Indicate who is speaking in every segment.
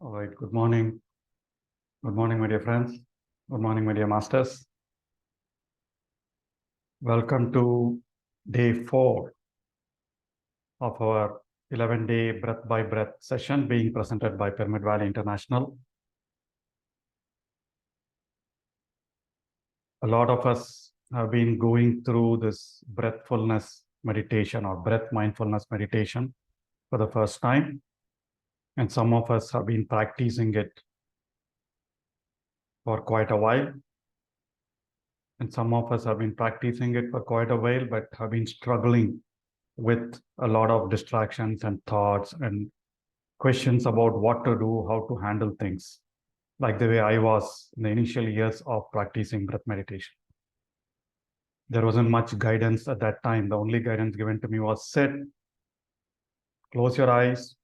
Speaker 1: All right, good morning. Good morning, my dear friends. Good morning, my dear masters. Welcome to day 4 of our 11-day breath by breath session being presented by Pyramid Valley International. A lot of us have been going through this breathfulness meditation or breath mindfulness meditation for the first time. And some of us have been practicing it for quite a while. And some of us have been practicing it for quite a while, but have been struggling with a lot of distractions and thoughts and questions about what to do, how to handle things, like the way I was in the initial years of practicing breath meditation. There wasn't much guidance at that time. The only guidance given to me was sit, close your eyes,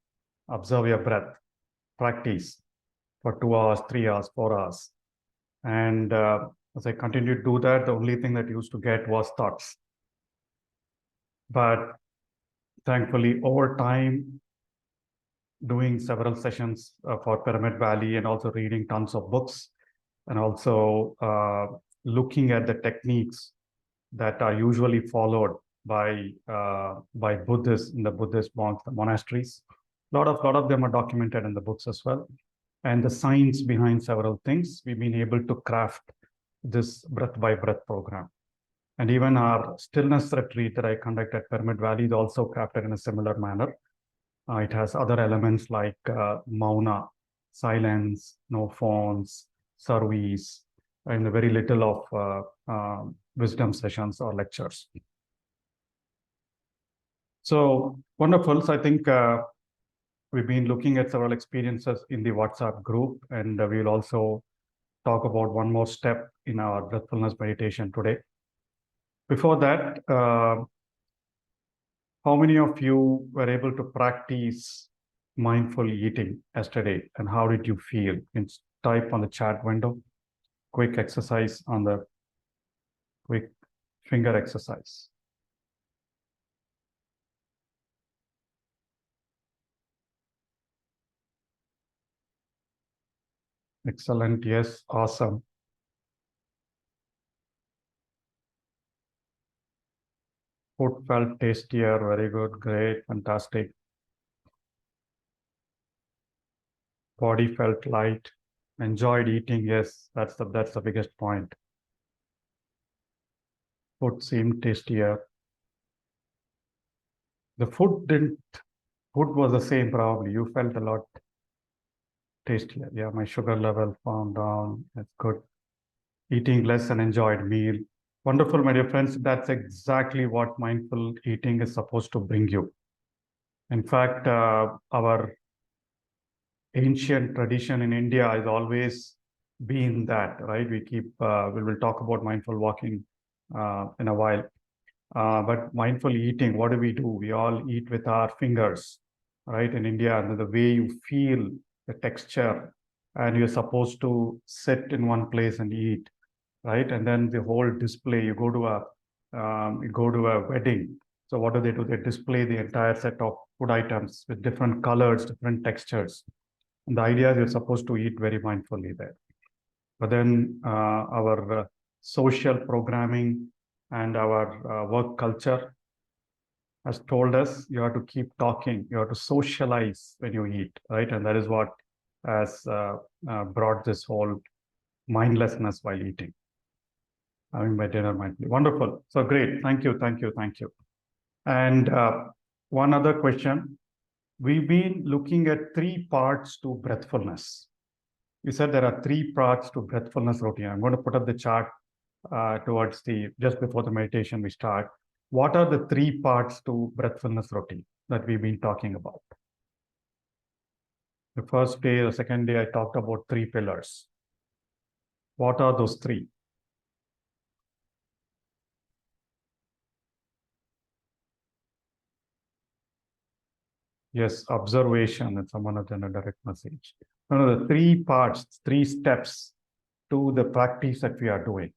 Speaker 1: observe your breath, practice for 2 hours, 3 hours, 4 hours. And as I continued to do that, the only thing that used to get was thoughts. But thankfully, over time, doing several sessions for Pyramid Valley and also reading tons of books and also looking at the techniques that are usually followed by Buddhists in the Buddhist monks, the monasteries. A lot of them are documented in the books as well. And the science behind several things, we've been able to craft this breath by breath program. And even our stillness retreat that I conduct at Pyramid Valley is also crafted in a similar manner. It has other elements like mauna, silence, no phones, service, and very little of wisdom sessions or lectures. So wonderful. So I think we've been looking at several experiences in the WhatsApp group, and we'll also talk about one more step in our breathfulness meditation today. Before that, how many of you were able to practice mindful eating yesterday, and how did you feel? You can type on the chat window. Quick exercise on the quick finger exercise. Excellent. Yes. Awesome. Food felt tastier. Very good. Great. Fantastic. Body felt light. Enjoyed eating. Yes. That's the biggest point. Food seemed tastier. The food was the same probably. You felt a lot tastier. Yeah, my sugar level found down. That's good. Eating less and enjoyed meal. Wonderful, my dear friends. That's exactly what mindful eating is supposed to bring you. In fact, our ancient tradition in India has always been that, right? We will talk about mindful walking in a while. But mindful eating, what do? We all eat with our fingers, right? In India, and the way you feel the texture, and you're supposed to sit in one place and eat, right? And then the whole display, you go to a wedding. So what do? They display the entire set of food items with different colors, different textures. And the idea is you're supposed to eat very mindfully there. But then our social programming and our work culture has told us you have to keep talking, you have to socialize when you eat, right? And that is what has brought this whole mindlessness while eating. Having my dinner mindfully. Wonderful. So great. Thank you. And one other question. We've been looking at 3 parts to breathfulness. You said there are 3 parts to breathfulness routine. I'm going to put up the chart towards just before the meditation we start. What are the 3 parts to breathfulness routine that we've been talking about? The first day, the second day, I talked about 3 pillars. What are those 3? Yes, observation, and someone has done a direct message. No, the 3 parts, 3 steps to the practice that we are doing.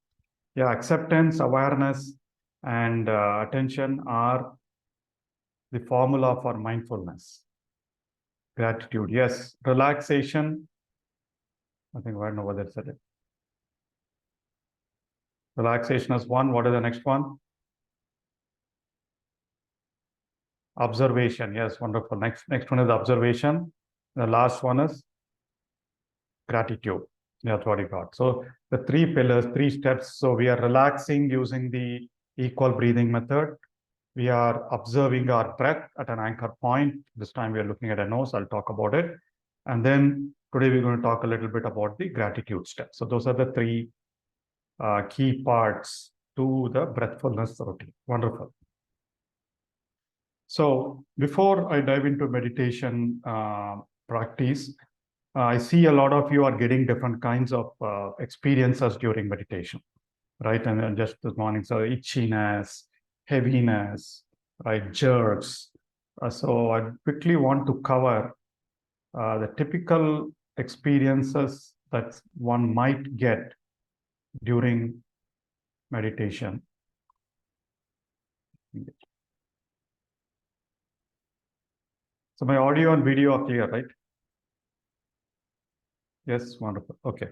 Speaker 1: Yeah, acceptance, awareness, and attention are the formula for mindfulness. Gratitude. Yes. Relaxation. I think I don't know whether it's it. Relaxation is one. What is the next one? Observation. Yes, wonderful. Next one is observation. The last one is gratitude. That's what you got. So the three pillars, three steps. So we are relaxing using the equal breathing method. We are observing our breath at an anchor point. This time we are looking at a nose. I'll talk about it. And then today we're going to talk a little bit about the gratitude step. So those are the three key parts to the breathfulness routine. Wonderful. So before I dive into meditation practice, I see a lot of you are getting different kinds of experiences during meditation, right? And then just this morning, so itchiness, heaviness, right, jerks. So I quickly want to cover the typical experiences that one might get during meditation. So my audio and video are clear, right? Yes, wonderful. Okay.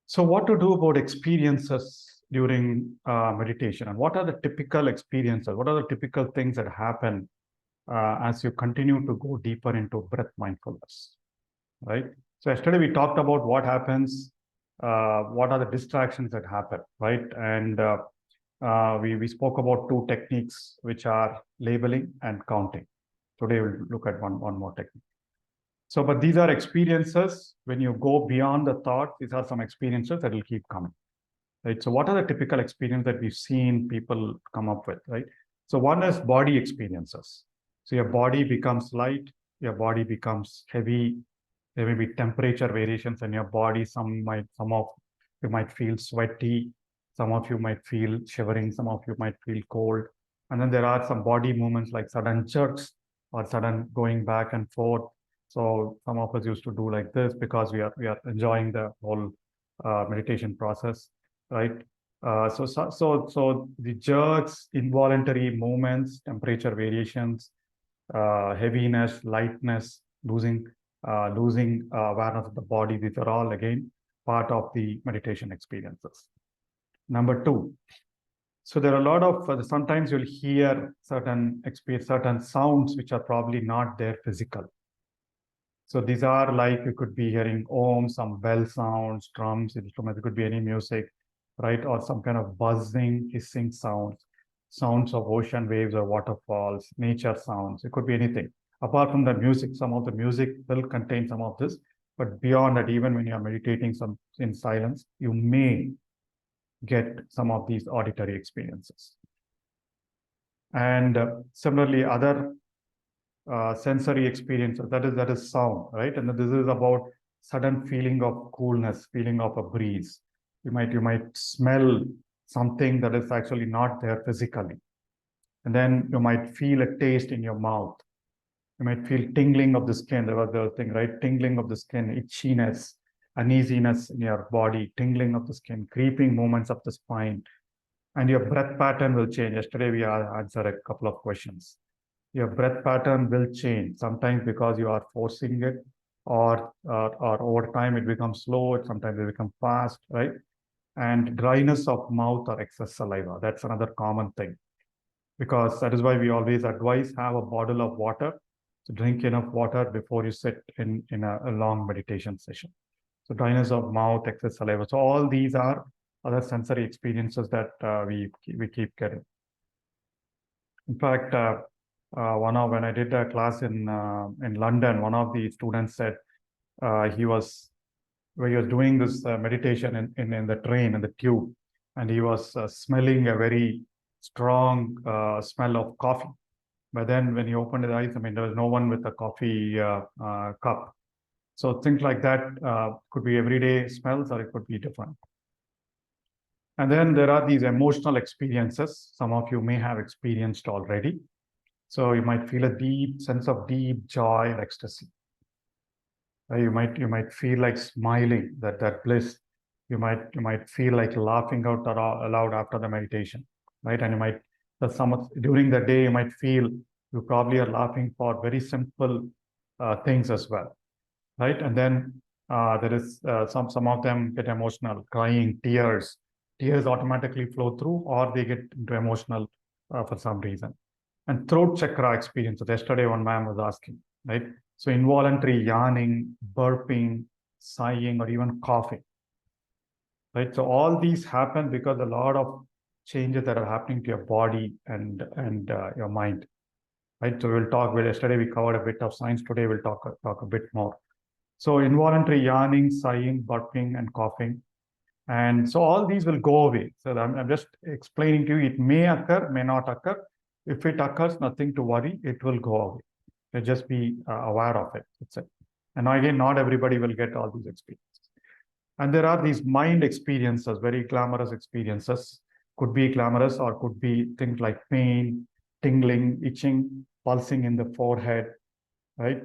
Speaker 1: So what to do about experiences during meditation, and what are the typical experiences? What are the typical things that happen as you continue to go deeper into breath mindfulness, right? So yesterday we talked about what happens, what are the distractions that happen, right? And we spoke about two techniques, which are labeling and counting. Today we'll look at one more technique. So, but these are experiences. When you go beyond the thought, these are some experiences that will keep coming, right? So what are the typical experiences that we've seen people come up with, right? So one is body experiences. So your body becomes light, your body becomes heavy. There may be temperature variations in your body. Some of you might feel sweaty. Some of you might feel shivering. Some of you might feel cold. And then there are some body movements like sudden jerks or sudden going back and forth. So some of us used to do like this because we are enjoying the whole meditation process, right? So the jerks, involuntary movements, temperature variations, heaviness, lightness, losing awareness of the body. These are all again part of the meditation experiences. Number two. So there are a lot of sometimes you'll hear certain sounds which are probably not there physical. So these are like you could be hearing some bell sounds, drums, instruments. It could be any music, right? Or some kind of buzzing, hissing sounds of ocean waves or waterfalls, nature sounds. It could be anything. Apart from the music, some of the music will contain some of this. But beyond that, even when you are meditating in silence, you may get some of these auditory experiences. And similarly, other sensory experiences, that is sound, right? And this is about sudden feeling of coolness, feeling of a breeze. You might smell something that is actually not there physically. And then you might feel a taste in your mouth. You might feel tingling of the skin. There was the thing, right? Tingling of the skin, itchiness, uneasiness in your body, tingling of the skin, creeping movements of the spine. And your breath pattern will change. Yesterday we answered a couple of questions. Your breath pattern will change, sometimes because you are forcing it, or over time it becomes slow, sometimes it becomes fast, right? And dryness of mouth or excess saliva, that's another common thing. Because that is why we always advise have a bottle of water. So drink enough water before you sit in a long meditation session. So dryness of mouth, excess saliva. So all these are other sensory experiences that we keep getting. In fact, when I did a class in London, one of the students said he was doing this meditation in the train, in the tube, and he was smelling a very strong smell of coffee. But then when he opened his eyes, I mean, there was no one with a coffee cup. So things like that could be everyday smells, or it could be different. And then there are these emotional experiences. Some of you may have experienced already. So you might feel a deep sense of deep joy and ecstasy. You might feel like smiling, that bliss. You might feel like laughing out aloud after the meditation, right? And you might during the day you might feel you probably are laughing for very simple things as well, right? And then there is some of them get emotional, crying, tears. Tears automatically flow through, or they get into emotional for some reason. And throat chakra experiences. Yesterday, one man was asking, right? So involuntary yawning, burping, sighing, or even coughing, right? So all these happen because a lot of changes that are happening to your body and your mind, right? So we'll talk. Well, yesterday we covered a bit of science. Today we'll talk a bit more. So involuntary yawning, sighing, burping, and coughing. And so all these will go away. So I'm just explaining to you, it may occur, may not occur. If it occurs, nothing to worry, it will go away. So just be aware of it. That's it. And again, not everybody will get all these experiences. And there are these mind experiences, very glamorous experiences. Could be glamorous or could be things like pain, tingling, itching, pulsing in the forehead, right?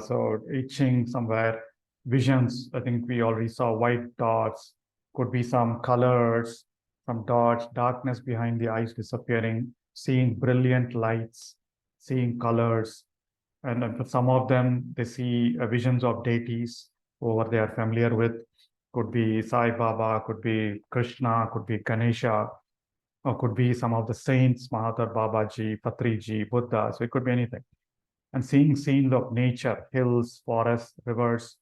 Speaker 1: So itching somewhere, visions. I think we already saw white dots, could be some colors, some dots, darkness behind the eyes disappearing, seeing brilliant lights, seeing colors. And for some of them, they see visions of deities who they are familiar with. Could be Sai Baba, could be Krishna, could be Ganesha, or could be some of the saints, Mahathir Babaji, Patriji, Buddha. So it could be anything. And seeing scenes of nature, hills, forests, rivers,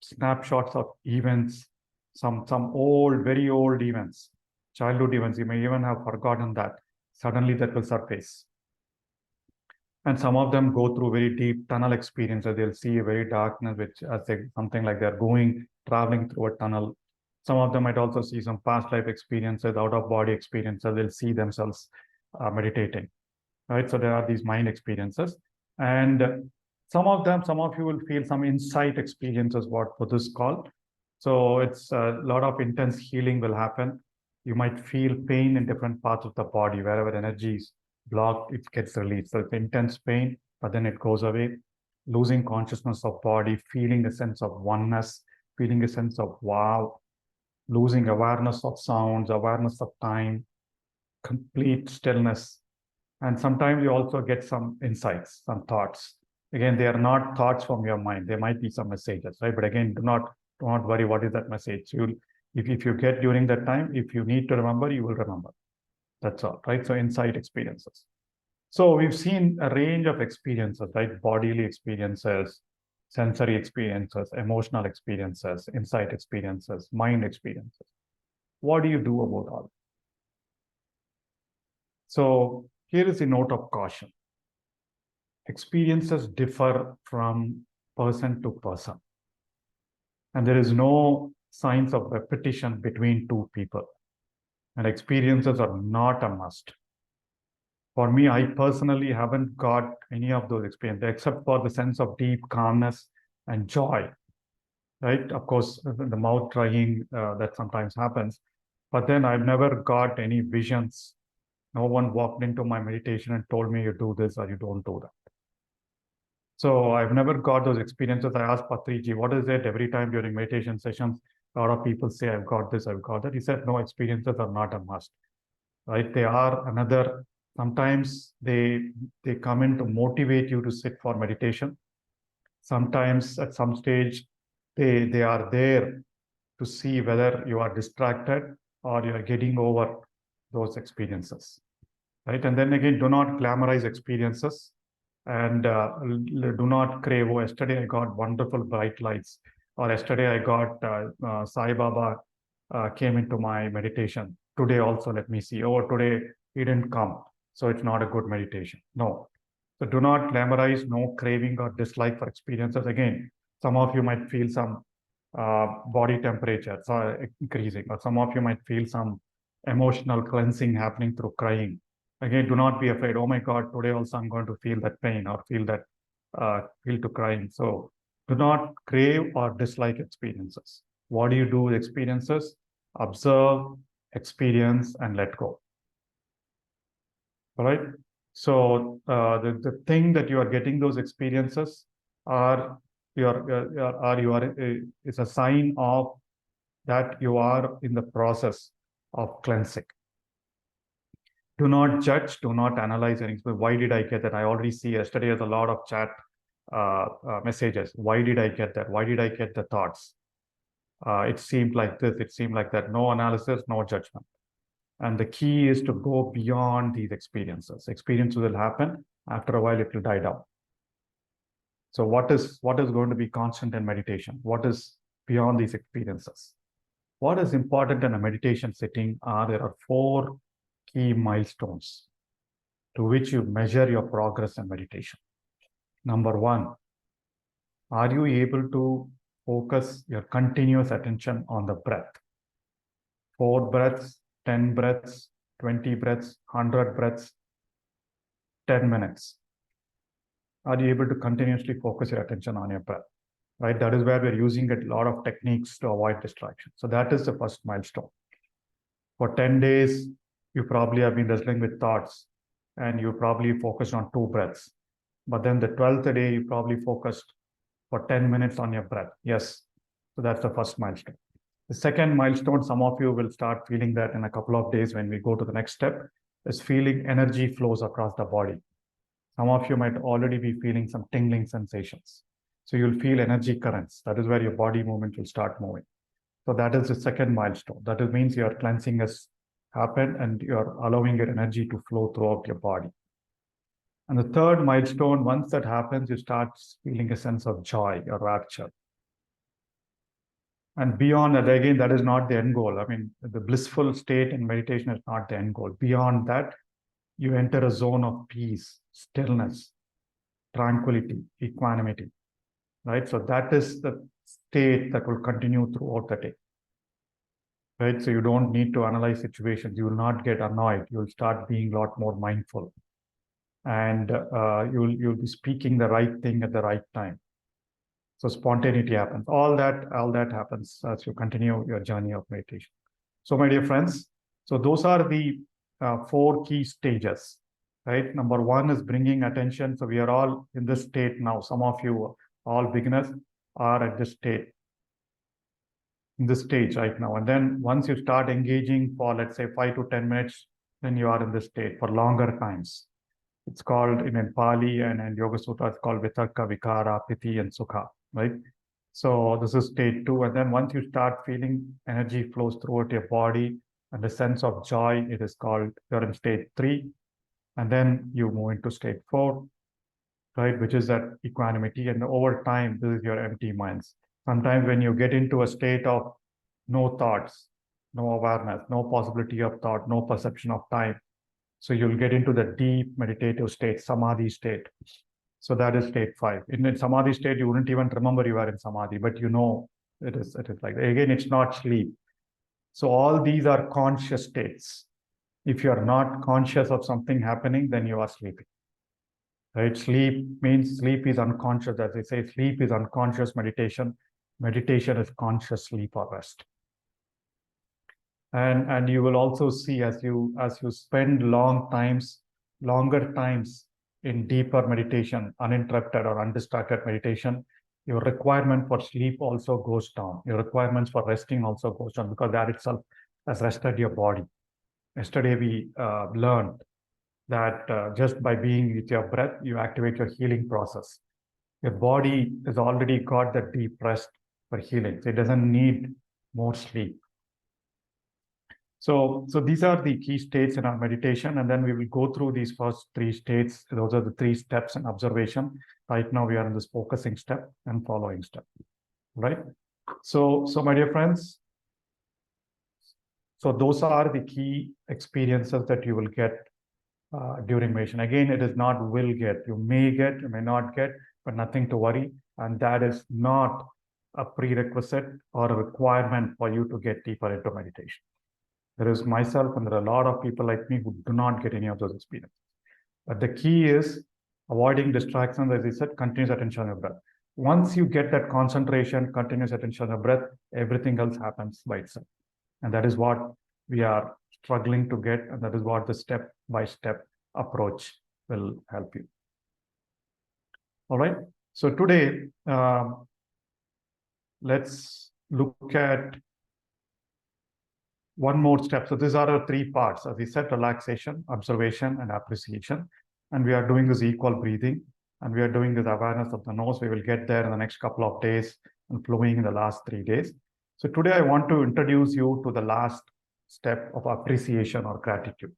Speaker 1: snapshots of events, some old, very old events, childhood events. You may even have forgotten that. Suddenly that will surface. And some of them go through very deep tunnel experiences. They'll see a very darkness, which as something like they're traveling through a tunnel. Some of them might also see some past life experiences, out of body experiences. They'll see themselves meditating, right? So there are these mind experiences. And some of you will feel some insight experiences, what Buddhists call. So it's a lot of intense healing will happen. You might feel pain in different parts of the body, wherever energy is blocked, it gets released. So it's intense pain, but then it goes away. Losing consciousness of body, feeling a sense of oneness, feeling a sense of wow, losing awareness of sounds, awareness of time, complete stillness. And sometimes you also get some insights, some thoughts. Again, they are not thoughts from your mind. There might be some messages, right? But again, do not worry what is that message. If you get during that time, if you need to remember, you will remember. That's all, right? So insight experiences. So we've seen a range of experiences, right? Bodily experiences, sensory experiences, emotional experiences, insight experiences, mind experiences. What do you do about all? So here is a note of caution. Experiences differ from person to person. And there is no signs of repetition between two people. And experiences are not a must. For me, I personally haven't got any of those experiences except for the sense of deep calmness and joy, right? Of course, the mouth drying, that sometimes happens. But then I've never got any visions. No one walked into my meditation and told me you do this or you don't do that. So I've never got those experiences. I asked Patriji, what is it? Every time during meditation sessions, a lot of people say, I've got this, I've got that. He said, no, experiences are not a must, right? They are another, sometimes they come in to motivate you to sit for meditation. Sometimes at some stage, they are there to see whether you are distracted or you are getting over those experiences, right? And then again, do not glamorize experiences. And do not crave, oh, yesterday I got wonderful bright lights, or yesterday I got Sai Baba came into my meditation. Today also, let me see. Oh, today he didn't come, so it's not a good meditation. No. So do not glamorize, no craving or dislike for experiences. Again, some of you might feel some body temperature increasing, or some of you might feel some emotional cleansing happening through crying. Again, do not be afraid. Oh my God, today also I'm going to feel that pain or feel to crying. So do not crave or dislike experiences. What do you do with experiences? Observe, experience, and let go. All right. So the thing that you are getting those experiences are is a sign of that you are in the process of cleansing. Do not judge, do not analyze anything. Why did I get that? I already see yesterday there's a lot of chat messages. Why did I get that? Why did I get the thoughts? It seemed like this, it seemed like that. No analysis, no judgment. And the key is to go beyond these experiences. Experiences will happen. After a while, it will die down. So what is going to be constant in meditation? What is beyond these experiences? What is important in a meditation sitting there are 4 key milestones to which you measure your progress in meditation. Number 1, are you able to focus your continuous attention on the breath? 4 breaths, 10 breaths, 20 breaths, 100 breaths, 10 minutes. Are you able to continuously focus your attention on your breath? Right? That is where we're using a lot of techniques to avoid distraction. So that is the first milestone. For 10 days, you probably have been wrestling with thoughts and you probably focused on 2 breaths. But then the 12th day, you probably focused for 10 minutes on your breath. Yes. So that's the first milestone. The second milestone, some of you will start feeling that in a couple of days when we go to the next step, is feeling energy flows across the body. Some of you might already be feeling some tingling sensations. So you'll feel energy currents. That is where your body movement will start moving. So that is the second milestone. That means your cleansing has happened and you're allowing your energy to flow throughout your body. And the third milestone, once that happens, you start feeling a sense of joy or rapture. And beyond that, again, that is not the end goal. I mean, the blissful state in meditation is not the end goal. Beyond that, you enter a zone of peace, stillness, tranquility, equanimity, right? So that is the state that will continue throughout the day, right? So you don't need to analyze situations. You will not get annoyed. You will start being a lot more mindful. And you'll be speaking the right thing at the right time. So spontaneity happens. All that happens as you continue your journey of meditation. So my dear friends, so those are the 4 key stages, right? Number 1 is bringing attention. So we are all in this state now. Some of you, all beginners, are at this state, in this stage right now. And then once you start engaging for, let's say, 5 to 10 minutes, then you are in this state for longer times. It's called in Pali and in Yoga Sutra, it's called Vitarka, Vikara, Piti, and Sukha, right? So this is state 2. And then once you start feeling energy flows throughout your body and the sense of joy, it is called, you're in state 3. And then you move into state 4, right? Which is that equanimity. And over time, this is your empty minds. Sometimes when you get into a state of no thoughts, no awareness, no possibility of thought, no perception of time, so you'll get into the deep meditative state, samadhi state. So that is state 5. In samadhi state, you wouldn't even remember you are in samadhi, but you know it is like that. Again, it's not sleep. So all these are conscious states. If you are not conscious of something happening, then you are sleeping. Right? Sleep means sleep is unconscious. As they say, sleep is unconscious meditation. Meditation is conscious sleep or rest. And you will also see as you spend longer times in deeper meditation, uninterrupted or undistracted meditation, your requirement for sleep also goes down. Your requirements for resting also goes down because that itself has rested your body. Yesterday we learned that just by being with your breath, you activate your healing process. Your body has already got that deep rest for healing. So it doesn't need more sleep. So these are the key states in our meditation, and then we will go through these first 3 states. Those are the 3 steps in observation. Right now we are in this focusing step and following step, right? So my dear friends, so those are the key experiences that you will get during meditation. Again, it is not will get. You may get, you may not get, but nothing to worry. And that is not a prerequisite or a requirement for you to get deeper into meditation. There is myself and there are a lot of people like me who do not get any of those experiences. But the key is avoiding distractions, as I said, continuous attention on your breath. Once you get that concentration, continuous attention on your breath, everything else happens by itself. And that is what we are struggling to get. And that is what the step-by-step approach will help you. All right. So today, let's look at one more step. So these are our three parts. As we said, relaxation, observation, and appreciation. And we are doing this equal breathing, and we are doing this awareness of the nose. We will get there in the next couple of days and flowing in the last 3 days. So today I want to introduce you to the last step of appreciation or gratitude.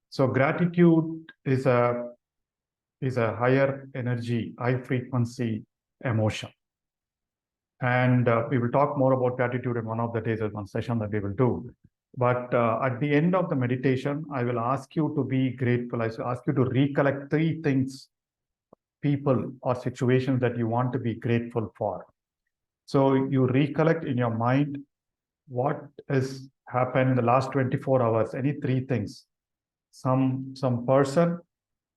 Speaker 1: So gratitude is a higher energy, high frequency emotion. And we will talk more about gratitude in one of the days, one session that we will do. But at the end of the meditation, I will ask you to be grateful. I will ask you to recollect 3 things, people or situations that you want to be grateful for. So you recollect in your mind what has happened in the last 24 hours, any 3 things. Some person,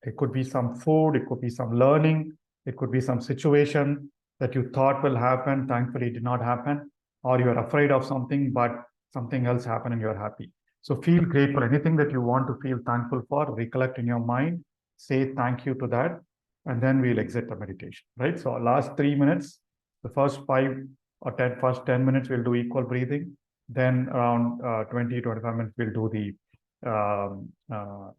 Speaker 1: it could be some food, it could be some learning, it could be some situation that you thought will happen, thankfully it did not happen, or you are afraid of something, but something else happened and you're happy. So feel grateful. Anything that you want to feel thankful for, recollect in your mind, say thank you to that, and then we'll exit the meditation, right? So last 3 minutes, the first 5 or 10, first 10 minutes, we'll do equal breathing. Then around 20, 25 minutes, we'll do the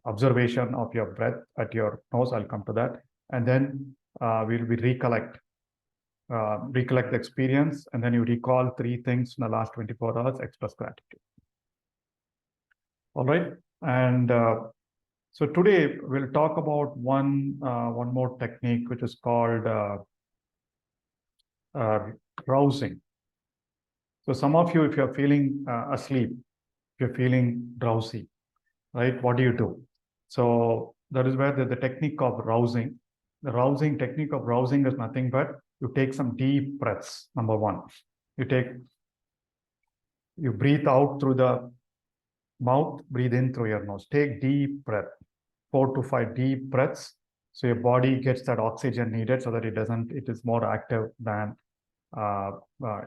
Speaker 1: observation of your breath at your nose. I'll come to that. And then we'll be recollect the experience, and then you recall 3 things in the last 24 hours, express gratitude. All right. And so today we'll talk about one more technique, which is called rousing. So some of you, if you're feeling asleep, if you're feeling drowsy, right, what do you do? So that is where the technique of rousing. The technique of rousing is nothing but you take some deep breaths. Number 1, you breathe out through the mouth, breathe in through your nose. Take deep breath, 4 to 5 deep breaths. So your body gets that oxygen needed so that it is more active than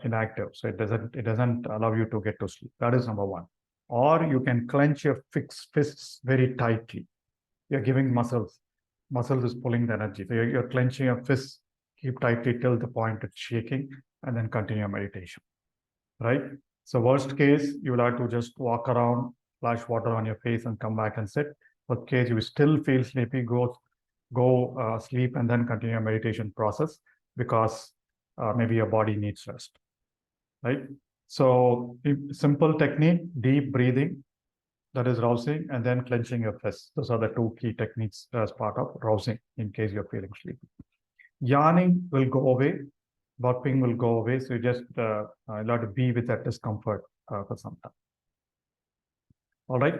Speaker 1: inactive. So it doesn't allow you to get to sleep. That is number 1. Or you can clench your fists very tightly. You're giving muscles is pulling the energy. So you're clenching your fists, keep tightly till the point it's shaking, and then continue your meditation, right? So worst case, you will have to just walk around, splash water on your face and come back and sit. Worst case, you still feel sleepy, go sleep and then continue your meditation process, because maybe your body needs rest, right? So simple technique, deep breathing, that is rousing, and then clenching your fists. Those are the 2 key techniques as part of rousing in case you're feeling sleepy. Yawning will go away, burping will go away. So you just allow to be with that discomfort for some time. All right.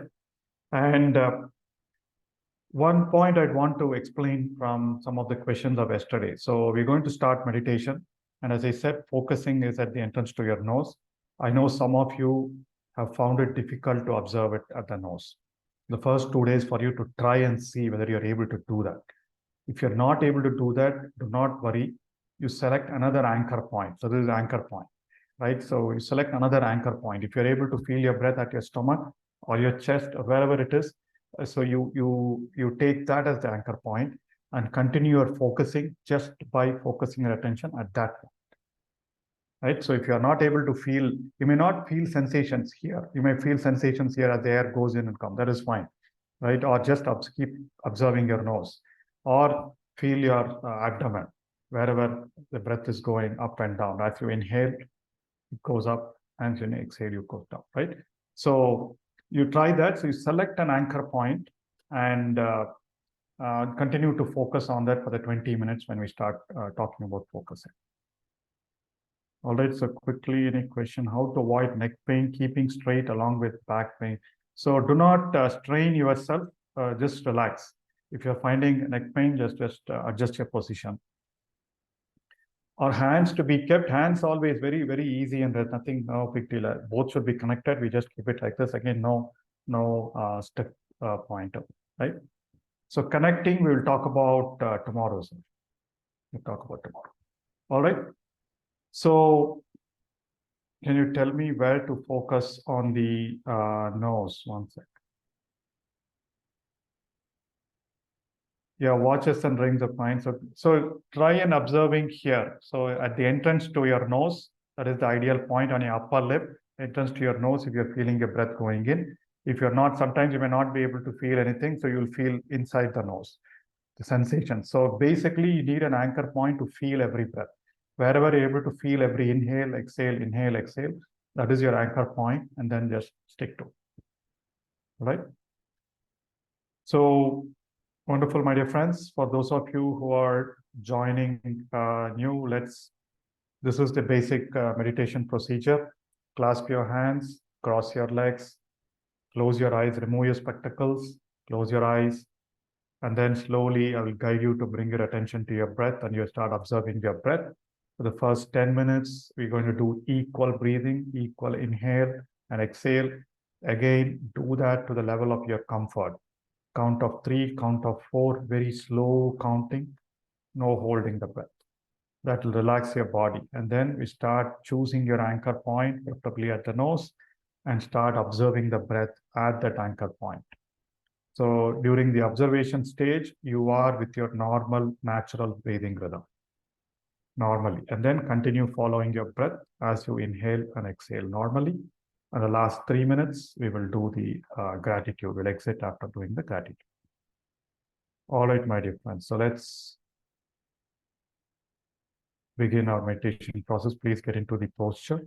Speaker 1: And one point I'd want to explain from some of the questions of yesterday. So we're going to start meditation. And as I said, focusing is at the entrance to your nose. I know some of you have found it difficult to observe it at the nose. The first 2 days for you to try and see whether you're able to do that. If you're not able to do that, do not worry. You select another anchor point. So this is anchor point, right? So you select another anchor point. If you're able to feel your breath at your stomach or your chest or wherever it is, so you take that as the anchor point and continue your focusing just by focusing your attention at that point. Right? So if you are not able to feel, you may not feel sensations here. You may feel sensations here as the air goes in and comes. That is fine, right? Or just keep observing your nose, or feel your abdomen, wherever the breath is going up and down. As you inhale, it goes up, and as you exhale, you go down, right? So you try that. So you select an anchor point and continue to focus on that for the 20 minutes when we start talking about focusing. All right, so quickly, any question? How to avoid neck pain, keeping straight along with back pain? So do not strain yourself, just relax. If you're finding neck pain, just adjust your position. Or hands to be kept, hands always very, very easy, and there's nothing, no big deal. Both should be connected. We just keep it like this. Again, no stick pointer, right? So connecting, we will talk about tomorrow. So we'll talk about tomorrow. All right. So can you tell me where to focus on the nose? One sec. Yeah, watches and rings are fine. So try and observing here. So at the entrance to your nose, that is the ideal point on your upper lip. entrance to your nose if you're feeling your breath going in. If you're not, sometimes you may not be able to feel anything, so you'll feel inside the nose, the sensation. So basically, you need an anchor point to feel every breath. Wherever you're able to feel every inhale, exhale, that is your anchor point, and then just stick to it. Right? So wonderful, my dear friends. For those of you who are joining new, this is the basic meditation procedure. Clasp your hands, cross your legs, close your eyes, remove your spectacles, close your eyes, and then slowly I will guide you to bring your attention to your breath, and you start observing your breath. For the first 10 minutes, we're going to do equal breathing, equal inhale and exhale. Again, do that to the level of your comfort. Count of 3, count of 4, very slow counting, no holding the breath. That will relax your body. And then we start choosing your anchor point, preferably at the nose, and start observing the breath at that anchor point. So during the observation stage, you are with your normal, natural breathing rhythm, normally. And then continue following your breath as you inhale and exhale normally. And the last 3 minutes, we will do the gratitude. We'll exit after doing the gratitude. All right, my dear friends. So let's begin our meditation process. Please get into the posture.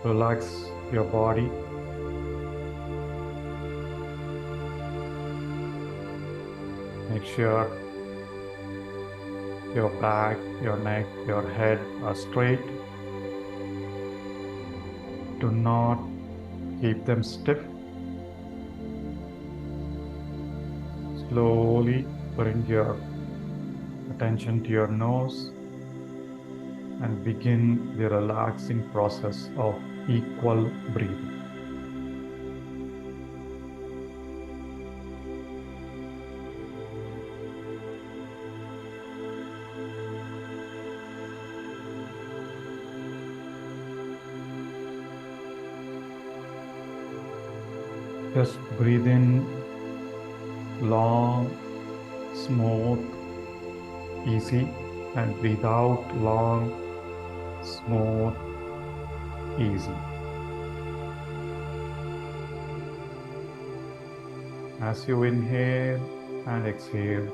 Speaker 1: Relax your body. Make sure your back, your neck, your head are straight. Do not keep them stiff. Slowly bring your attention to your nose and begin the relaxing process of equal breathing. Just breathe in long, smooth, easy, and breathe out long, smooth, easy. As you inhale and exhale,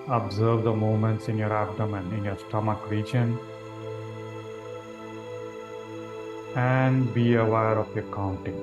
Speaker 1: observe the movements in your abdomen, in your stomach region, and be aware of your counting.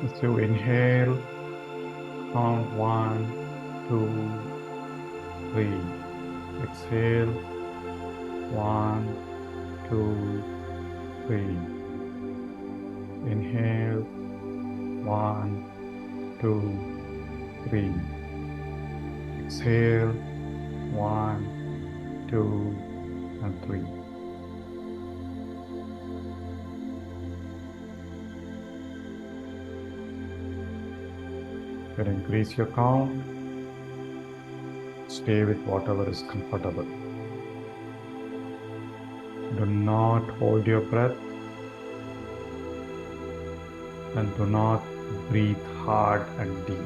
Speaker 1: As you inhale, count 1, 2, 3. Exhale, 1, 2, 3. Inhale, 1, 2, 3. Exhale, 1, 2, and 3. You can increase your count. Stay with whatever is comfortable. Do not hold your breath, and do not breathe hard and deep.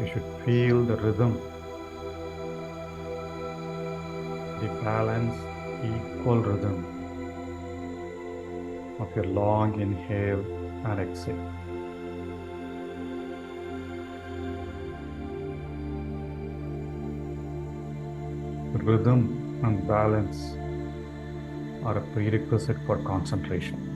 Speaker 1: You should feel the rhythm, the balanced, equal rhythm of your long inhale and exhale. Rhythm and balance are a prerequisite for concentration.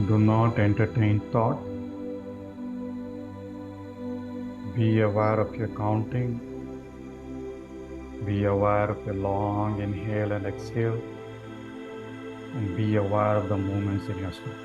Speaker 1: Do not entertain thought. Be aware of your counting. Be aware of your long inhale and exhale. And be aware of the movements in your stomach.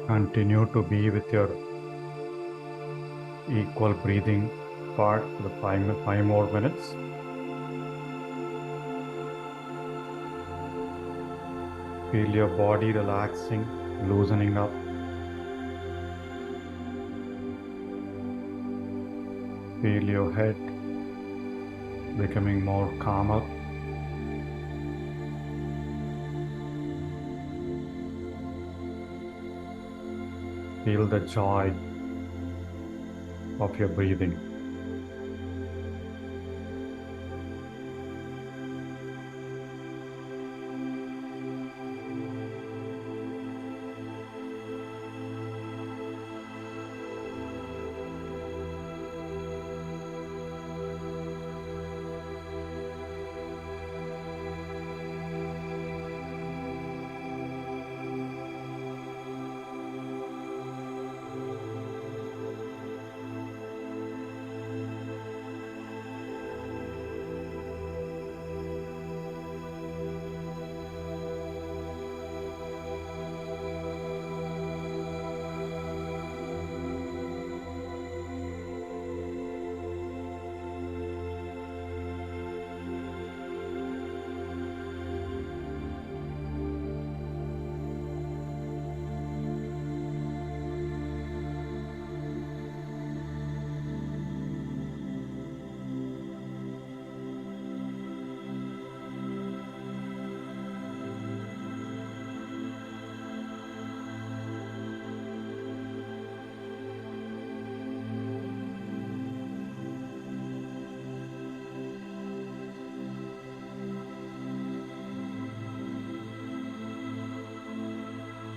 Speaker 1: Continue to be with your equal breathing part for the five more minutes. Feel your body relaxing, loosening up. Feel your head becoming more calmer. Feel the joy of your breathing.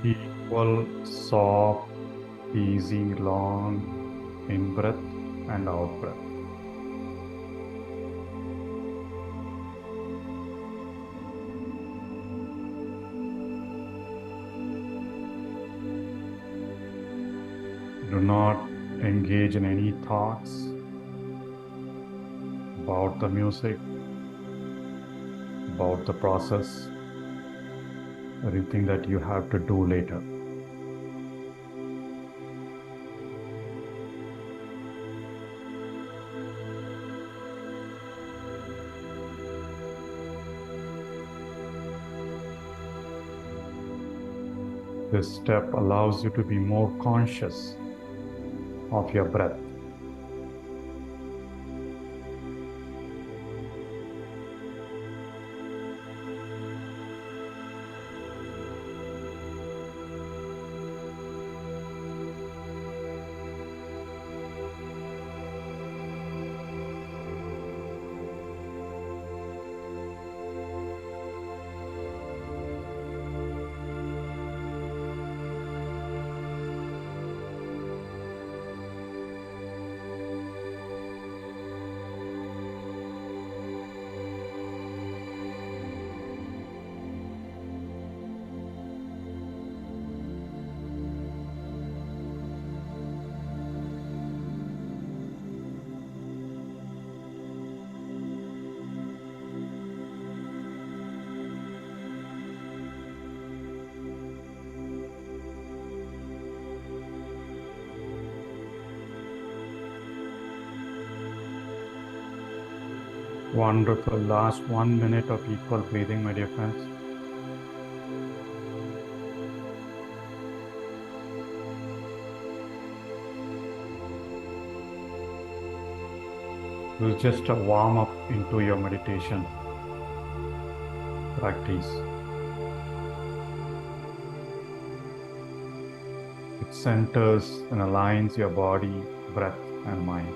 Speaker 1: Equal, soft, easy, long in breath and out breath. Do not engage in any thoughts about the music, about the process, anything that you have to do later. This step allows you to be more conscious of your breath. Wonderful. Last 1 minute of equal breathing, my dear friends. This is just a warm up into your meditation practice. It centers and aligns your body, breath, and mind.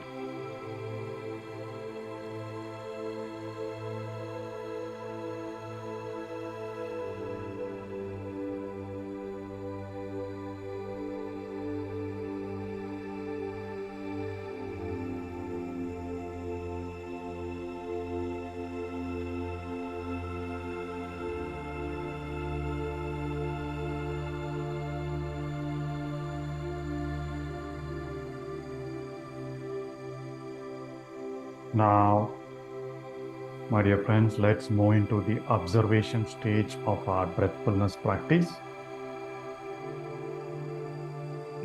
Speaker 1: Now, my dear friends, let's move into the observation stage of our breathfulness practice.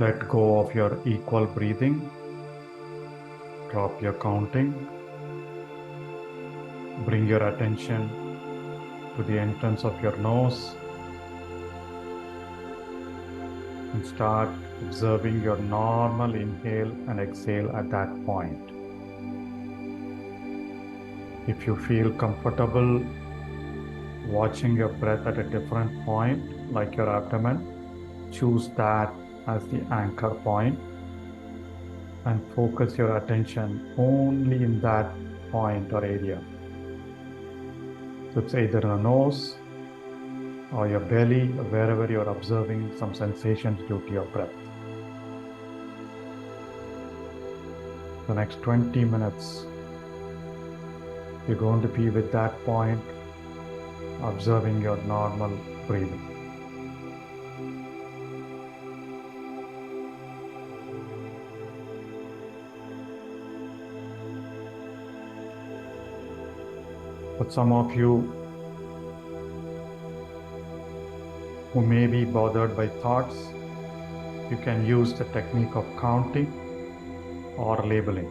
Speaker 1: Let go of your equal breathing. Drop your counting. Bring your attention to the entrance of your nose and start observing your normal inhale and exhale at that point. If you feel comfortable watching your breath at a different point, like your abdomen, choose that as the anchor point and focus your attention only in that point or area. So it's either the nose or your belly, or wherever you're observing some sensations due to your breath. The next 20 minutes, you're going to be with that point, observing your normal breathing. But some of you who may be bothered by thoughts, you can use the technique of counting or labeling.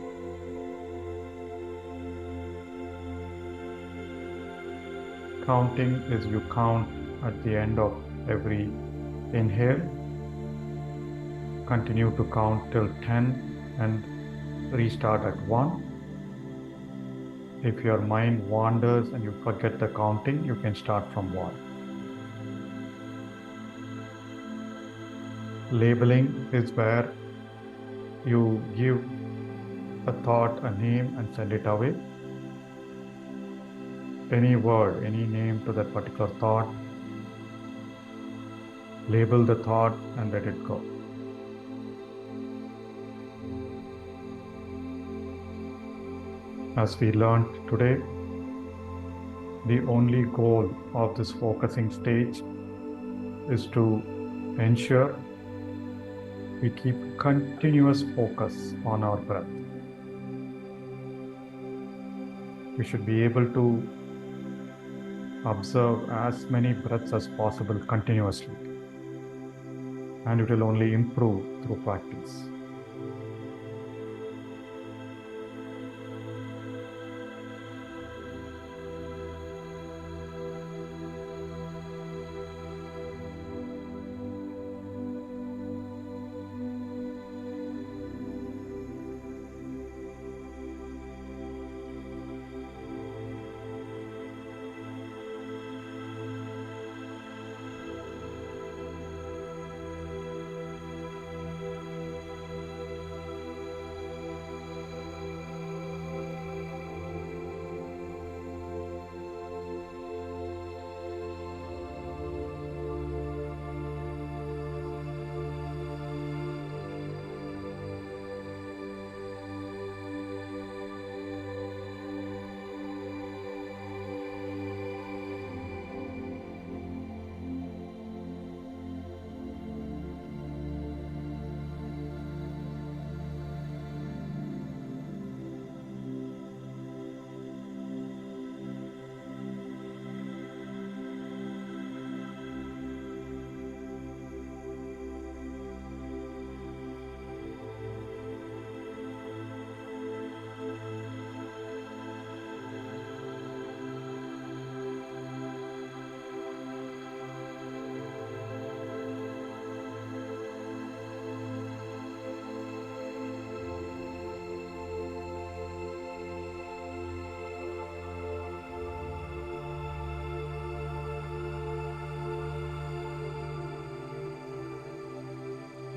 Speaker 1: Counting is you count at the end of every inhale, continue to count till 10 and restart at 1. If your mind wanders and you forget the counting, you can start from 1. Labeling is where you give a thought a name and send it away. Any word, any name to that particular thought, Label the thought and let it go. As we learned today, the only goal of this focusing stage is to ensure we keep continuous focus on our breath. We should be able to observe as many breaths as possible continuously, and it will only improve through practice.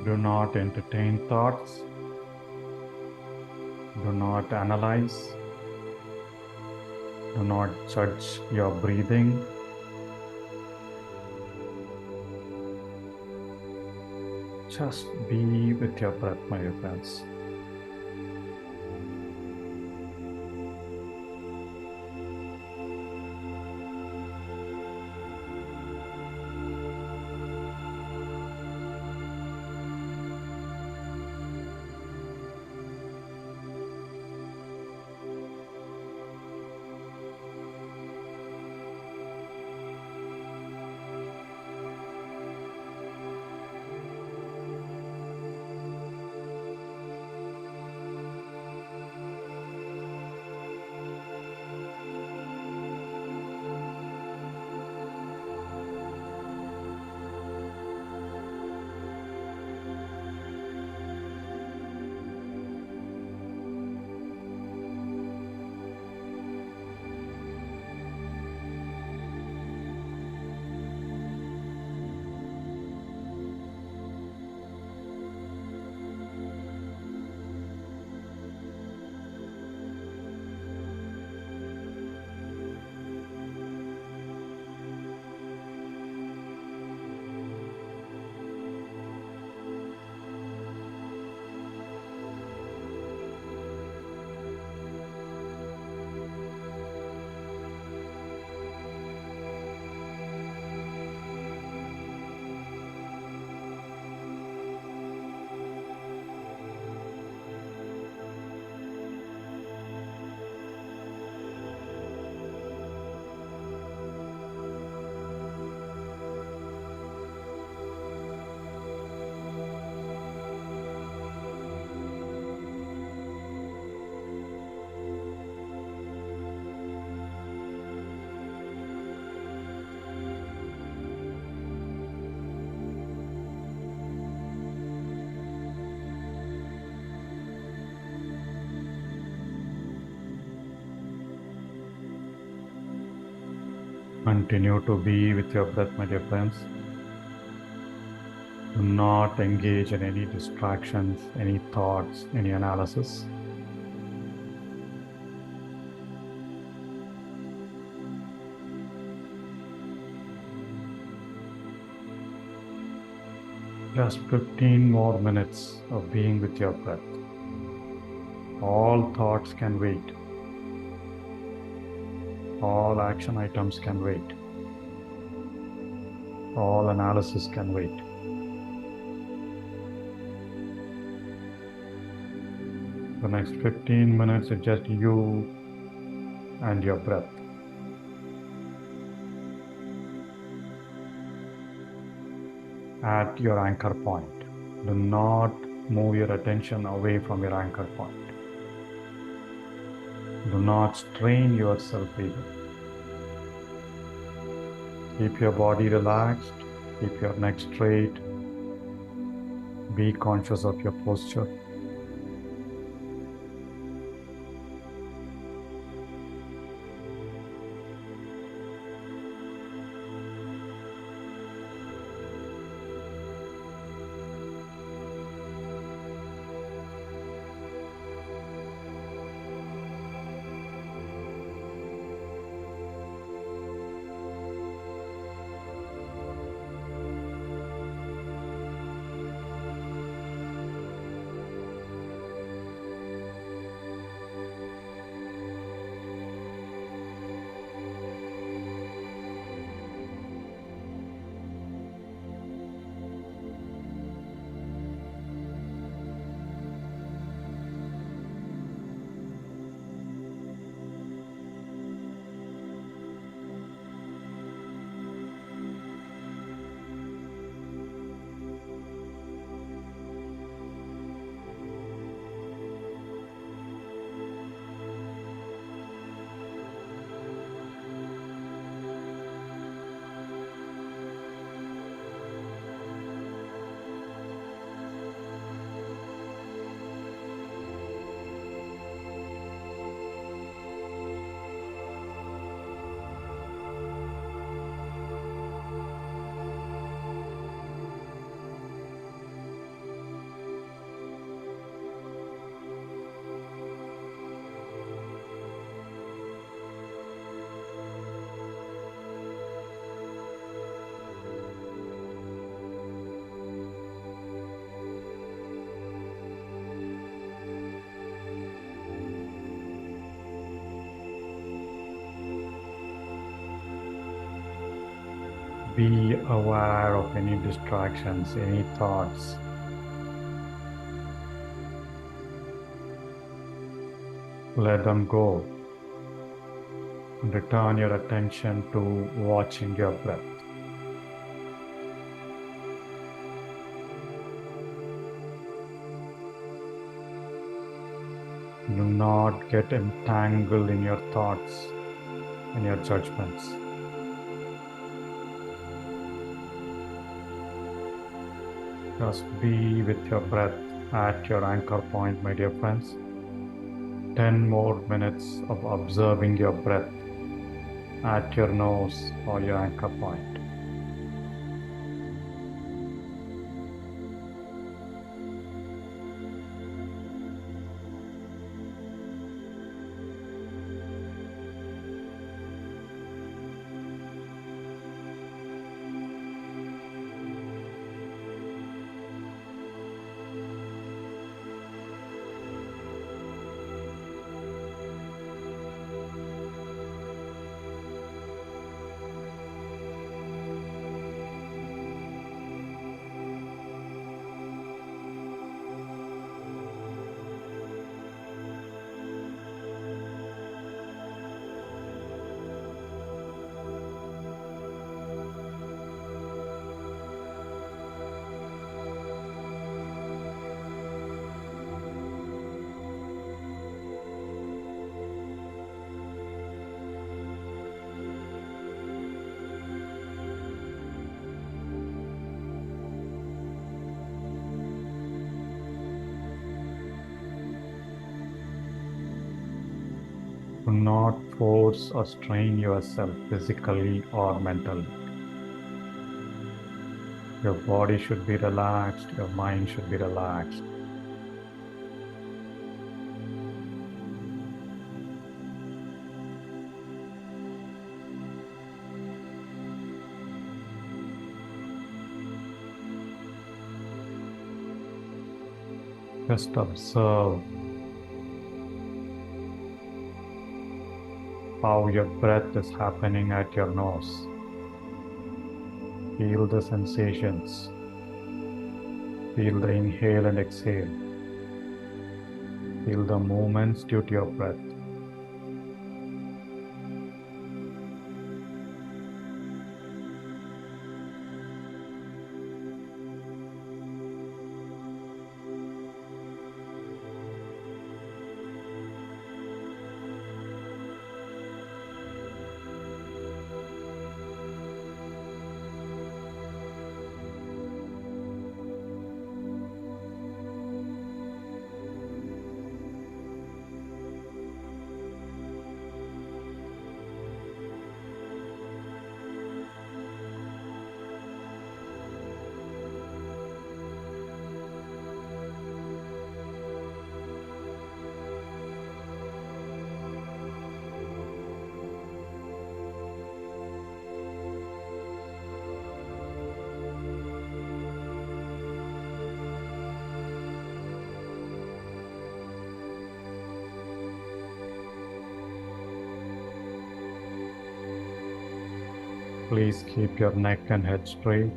Speaker 1: Do not entertain thoughts. Do not analyze. Do not judge your breathing. Just be with your breath, my dear friends. Continue to be with your breath, my dear friends. Do not engage in any distractions, any thoughts, any analysis. Just 15 more minutes of being with your breath. All thoughts can wait. All action items can wait. All analysis can wait. The next 15 minutes is just you and your breath. At your anchor point. Do not move your attention away from your anchor point. Do not strain yourself either. Keep your body relaxed. Keep your neck straight. Be conscious of your posture. Be aware of any distractions, any thoughts. Let them go. And return your attention to watching your breath. Do not get entangled in your thoughts and your judgments. Just be with your breath at your anchor point, my dear friends. 10 more minutes of observing your breath at your nose or your anchor point. Do not force or strain yourself physically or mentally. Your body should be relaxed, your mind should be relaxed. Just observe how your breath is happening at your nose. Feel the sensations. Feel the inhale and exhale. Feel the movements due to your breath. Please keep your neck and head straight.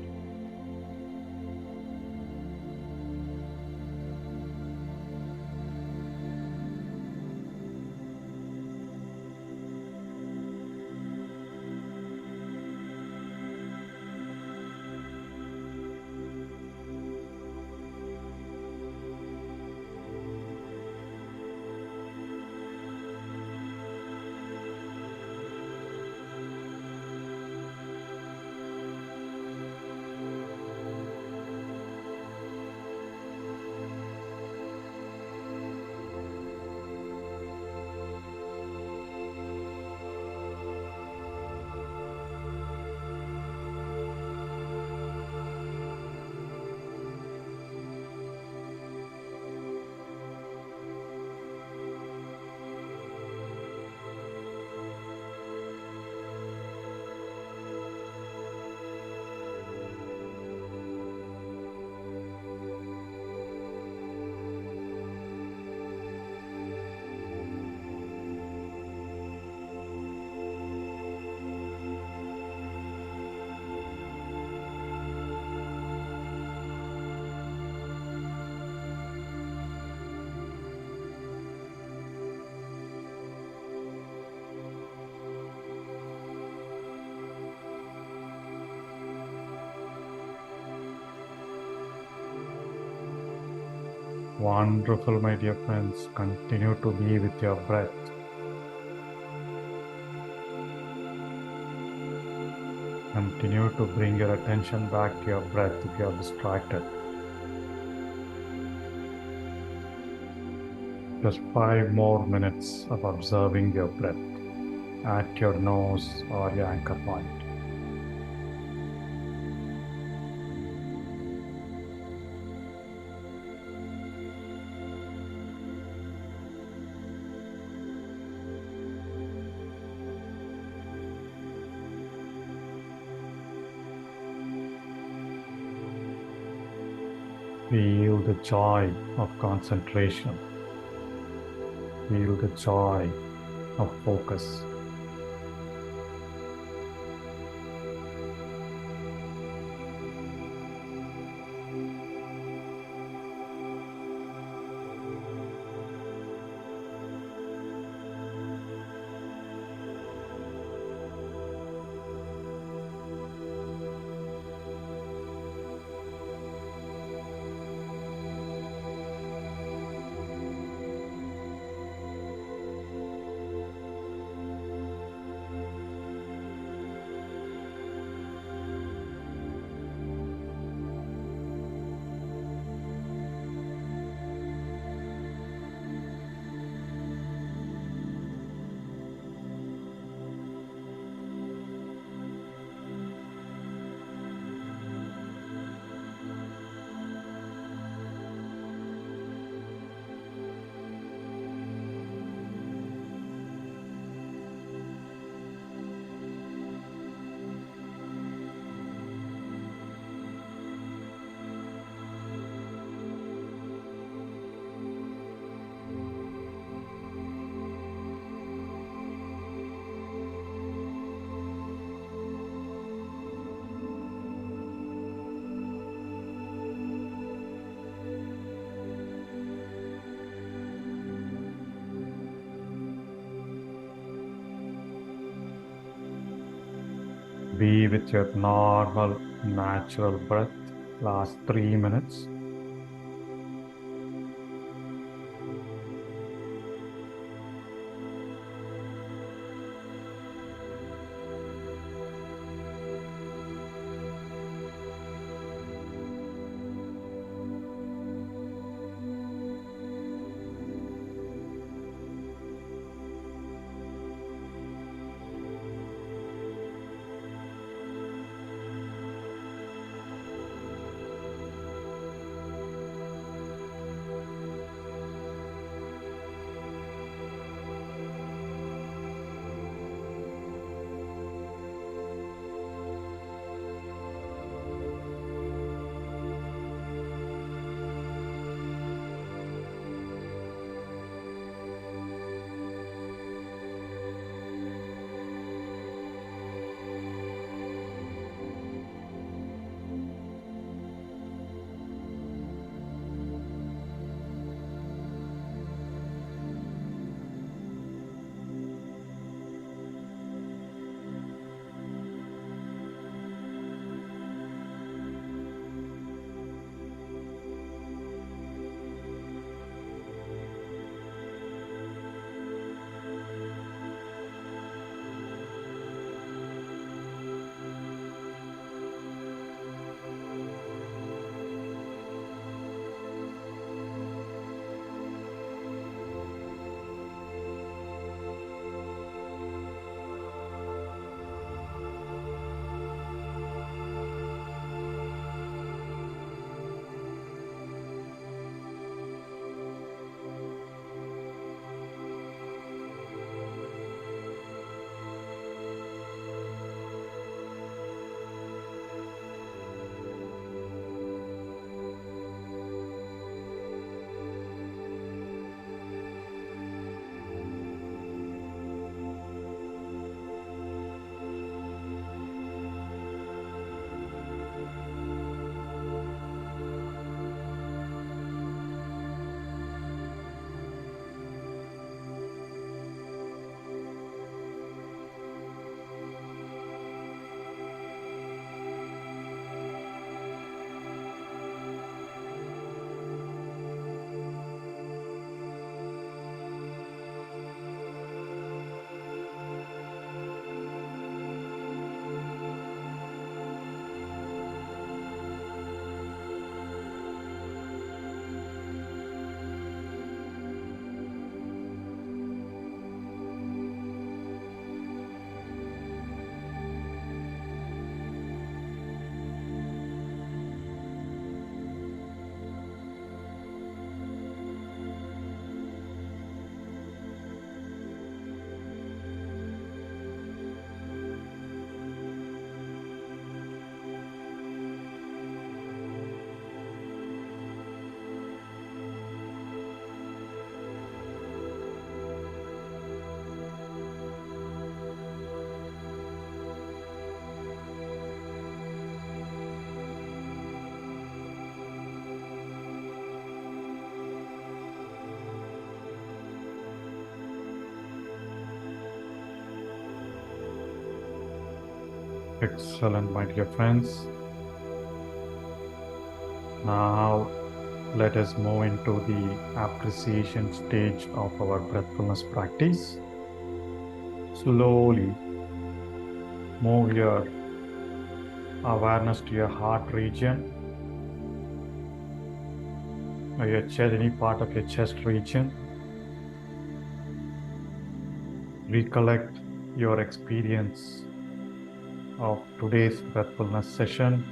Speaker 1: Wonderful, my dear friends. Continue to be with your breath. Continue to bring your attention back to your breath if you are distracted. Just 5 more minutes of observing your breath at your nose or your anchor point. Feel the joy of concentration. Feel the joy of focus. be with your normal, natural breath. Last 3 minutes. Excellent, my dear friends. Now, let us move into the appreciation stage of our breathfulness practice. Slowly move your awareness to your heart region, or your chest, any part of your chest region. Recollect your experience of today's breathfulness session.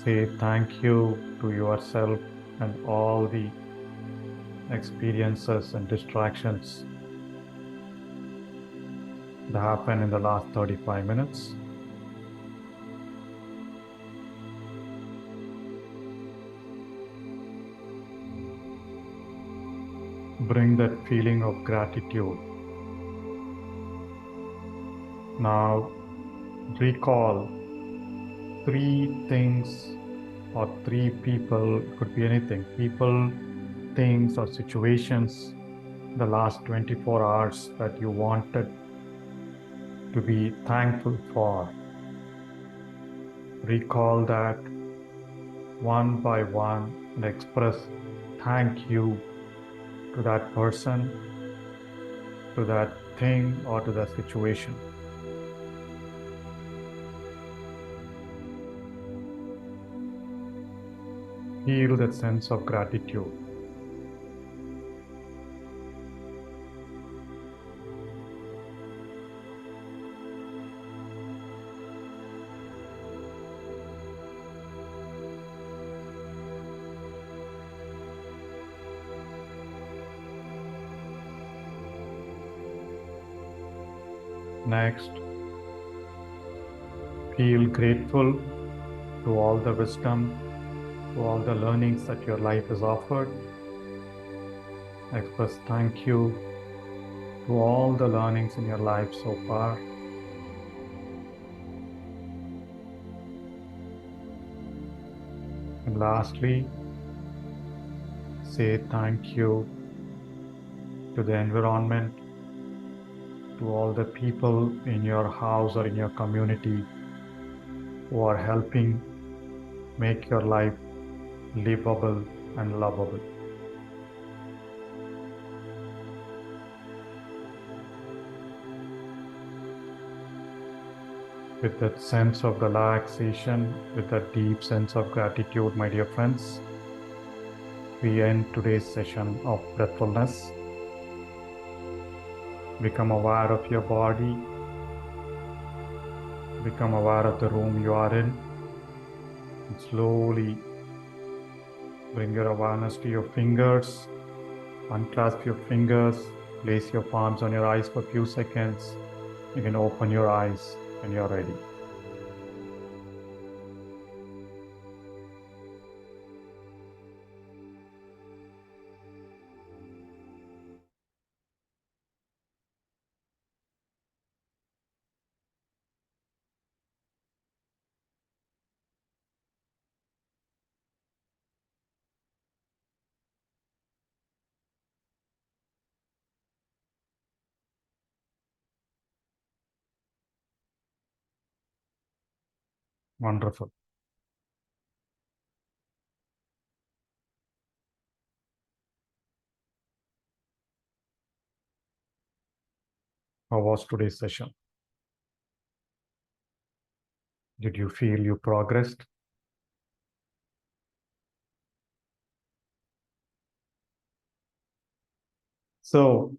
Speaker 1: Say thank you to yourself and all the experiences and distractions that happened in the last 35 minutes. Bring that feeling of gratitude. Now recall 3 things or 3 people, could be anything, people, things or situations the last 24 hours that you wanted to be thankful for. Recall that one by one and express thank you to that person, to that thing, or to that situation. Feel that sense of gratitude. Next, feel grateful to all the wisdom, to all the learnings that your life has offered. Express thank you to all the learnings in your life so far. And lastly, say thank you to the environment, to all the people in your house or in your community who are helping make your life livable and lovable. With that sense of relaxation, with that deep sense of gratitude, my dear friends, we end today's session of breathfulness. Become aware of your body. Become aware of the room you are in. And slowly bring your awareness to your fingers. Unclasp your fingers. Place your palms on your eyes for a few seconds. You can open your eyes when you're ready. Wonderful. How was today's session? Did you feel you progressed? So,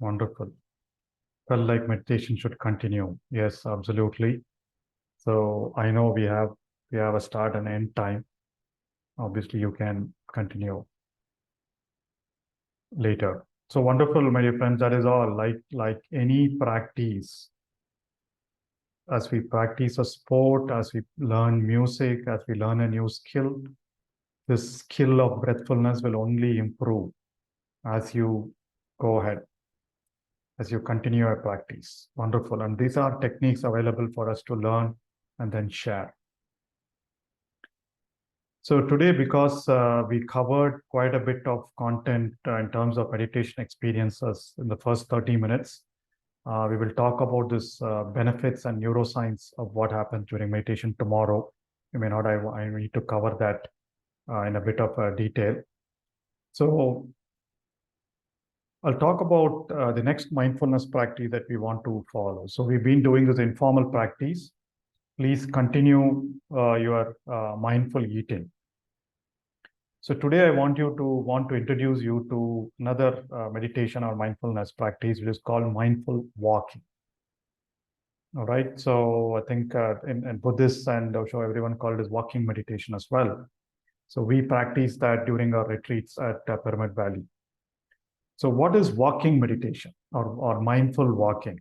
Speaker 1: wonderful. Felt like meditation should continue. Yes, absolutely. So I know we have a start and end time. Obviously, you can continue later. So wonderful, my dear friends. That is all. Like any practice, as we practice a sport, as we learn music, as we learn a new skill, this skill of breathfulness will only improve as you go ahead, as you continue your practice. Wonderful. And these are techniques available for us to learn and then share. So today, because we covered quite a bit of content in terms of meditation experiences in the first 30 minutes, we will talk about this benefits and neuroscience of what happens during meditation tomorrow. You may not, I need to cover that in a bit of detail. So I'll talk about the next mindfulness practice that we want to follow. So we've been doing this informal practice. Please continue your mindful eating. So today I want to introduce you to another meditation or mindfulness practice, which is called mindful walking. All right. So I think in Buddhist and Osho, everyone called it as walking meditation as well. So we practice that during our retreats at Pyramid Valley. So what is walking meditation or mindful walking?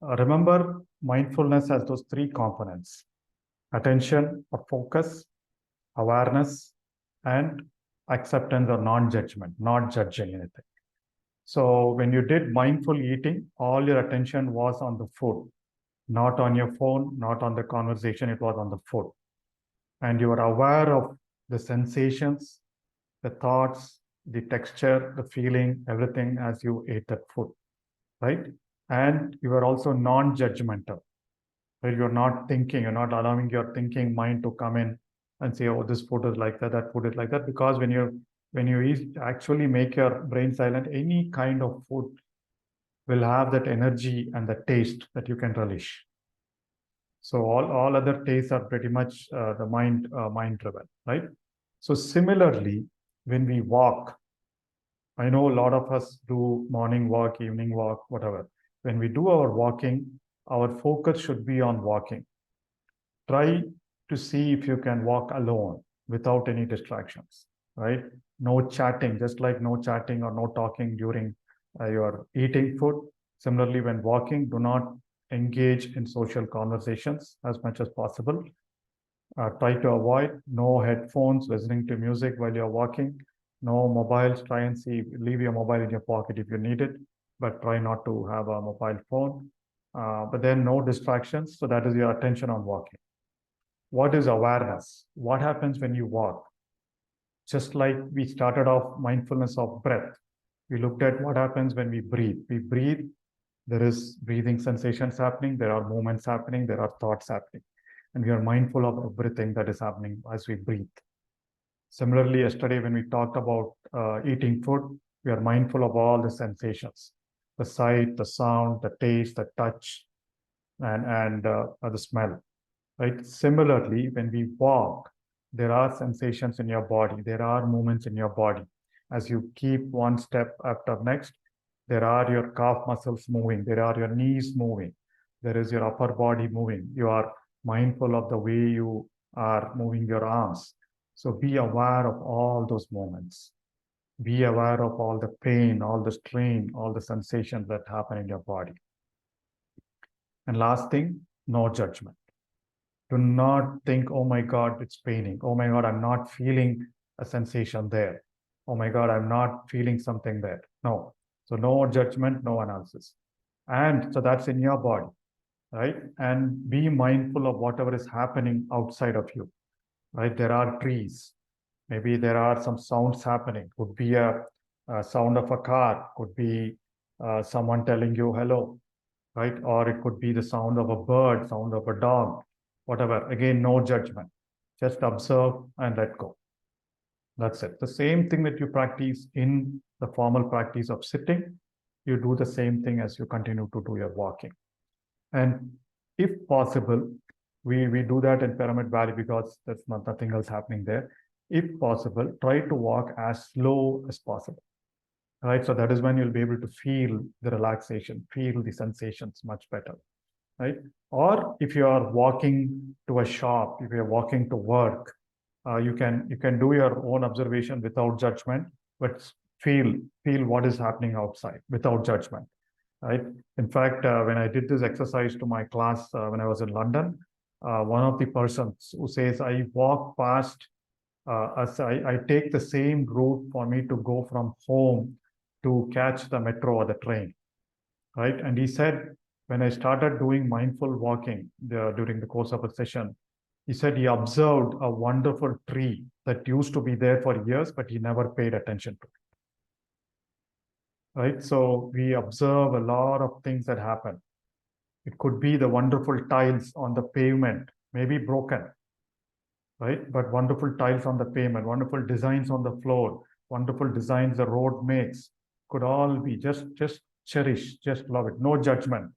Speaker 1: Remember, mindfulness has those three components: attention or focus, awareness, and acceptance or non-judgment, not judging anything. So when you did mindful eating, all your attention was on the food, not on your phone, not on the conversation, it was on the food. And you were aware of the sensations, the thoughts, the texture, the feeling, everything as you ate that food, right? And you are also non-judgmental, where you're not thinking, you're not allowing your thinking mind to come in and say, oh, this food is like that, that food is like that. Because when you eat, actually make your brain silent, any kind of food will have that energy and the taste that you can relish. So all other tastes are pretty much the mind driven, right? So similarly, when we walk, I know a lot of us do morning walk, evening walk, whatever. When we do our walking, our focus should be on walking. Try to see if you can walk alone without any distractions, right? No chatting, just like no chatting or no talking during your eating food. Similarly, when walking, do not engage in social conversations as much as possible. Try to avoid no headphones, listening to music while you're walking, no mobiles. Try and see, leave your mobile in your pocket if you need it, but try not to have a mobile phone. But then no distractions. So that is your attention on walking. What is awareness? What happens when you walk? Just like we started off mindfulness of breath, we looked at what happens when we breathe. We breathe, there is breathing sensations happening, there are movements happening, there are thoughts happening. And we are mindful of everything that is happening as we breathe. Similarly, yesterday when we talked about eating food, we are mindful of all the sensations, the sight, the sound, the taste, the touch, and the smell. Right? Similarly, when we walk, there are sensations in your body, there are movements in your body. As you keep one step after next, there are your calf muscles moving, there are your knees moving, there is your upper body moving. You are mindful of the way you are moving your arms. So be aware of all those moments. Be aware of all the pain, all the strain, all the sensations that happen in your body. And last thing, no judgment. Do not think, oh my God, it's paining. Oh my God, I'm not feeling a sensation there. Oh my God, I'm not feeling something there. No. So no judgment, no analysis. And so that's in your body, right? And be mindful of whatever is happening outside of you, right? There are trees. Maybe there are some sounds happening. Could be a sound of a car. Could be someone telling you hello, right? Or it could be the sound of a bird, sound of a dog, whatever. Again, no judgment. Just observe and let go. That's it. The same thing that you practice in the formal practice of sitting, you do the same thing as you continue to do your walking. And if possible, we do that in Pyramid Valley because there's nothing else happening there. If possible, try to walk as slow as possible. Right. So that is when you'll be able to feel the relaxation, feel the sensations much better. Right. Or if you are walking to a shop, if you're walking to work, you can do your own observation without judgment, but feel what is happening outside without judgment. Right. In fact, when I did this exercise to my class when I was in London, one of the persons who says, I walk past, I take the same route for me to go from home to catch the metro or the train, right? And he said, when I started doing mindful walking during the course of a session, he said he observed a wonderful tree that used to be there for years, but he never paid attention to it, right? So we observe a lot of things that happen. It could be the wonderful tiles on the pavement, maybe broken, right? But wonderful tiles on the pavement, wonderful designs on the floor, wonderful designs the road makes, could all be just cherish, just love it, no judgment.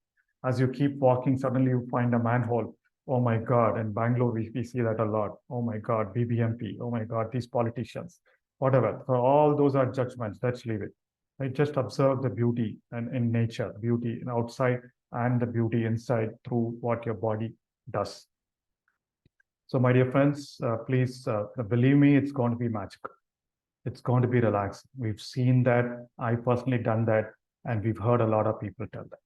Speaker 1: As you keep walking, suddenly you find a manhole. Oh my God, in Bangalore, we see that a lot. Oh my God, BBMP. Oh my God, these politicians, whatever. So all those are judgments. Let's leave it. Right? Just observe the beauty and in nature, beauty outside and the beauty inside through what your body does. So my dear friends, please believe me, it's going to be magical. It's going to be relaxing. We've seen that. I personally done that, and we've heard a lot of people tell that.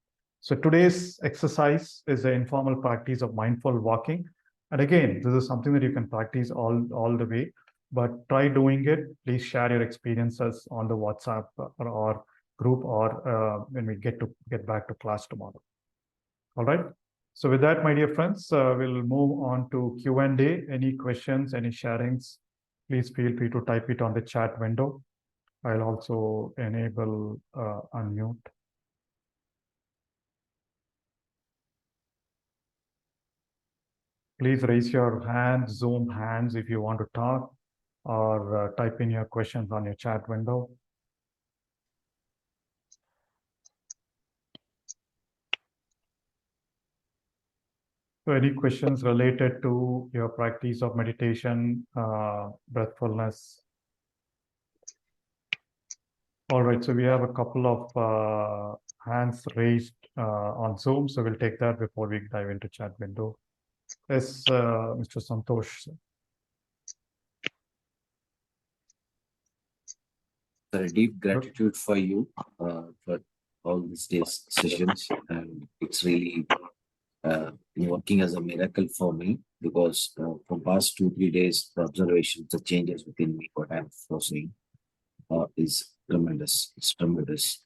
Speaker 1: So today's exercise is an informal practice of mindful walking. And again, this is something that you can practice all the way, but try doing it. Please share your experiences on the WhatsApp or group or when we get back to class tomorrow. All right. So with that, my dear friends, we'll move on to Q&A. Any questions, any sharings please feel free to type it on the chat window. I'll also enable unmute. Please raise your hand, Zoom hands if you want to talk, or type in your questions on your chat window. So any questions related to your practice of meditation, breathfulness? All right, so we have a couple of hands raised on Zoom, so we'll take that before we dive into chat window. Yes, Mr. Santosh.
Speaker 2: A deep gratitude for you for all these days sessions, and it's really working as a miracle for me, because from past 2-3 days, the observations, the changes within me, what I'm foreseeing is tremendous. It's tremendous.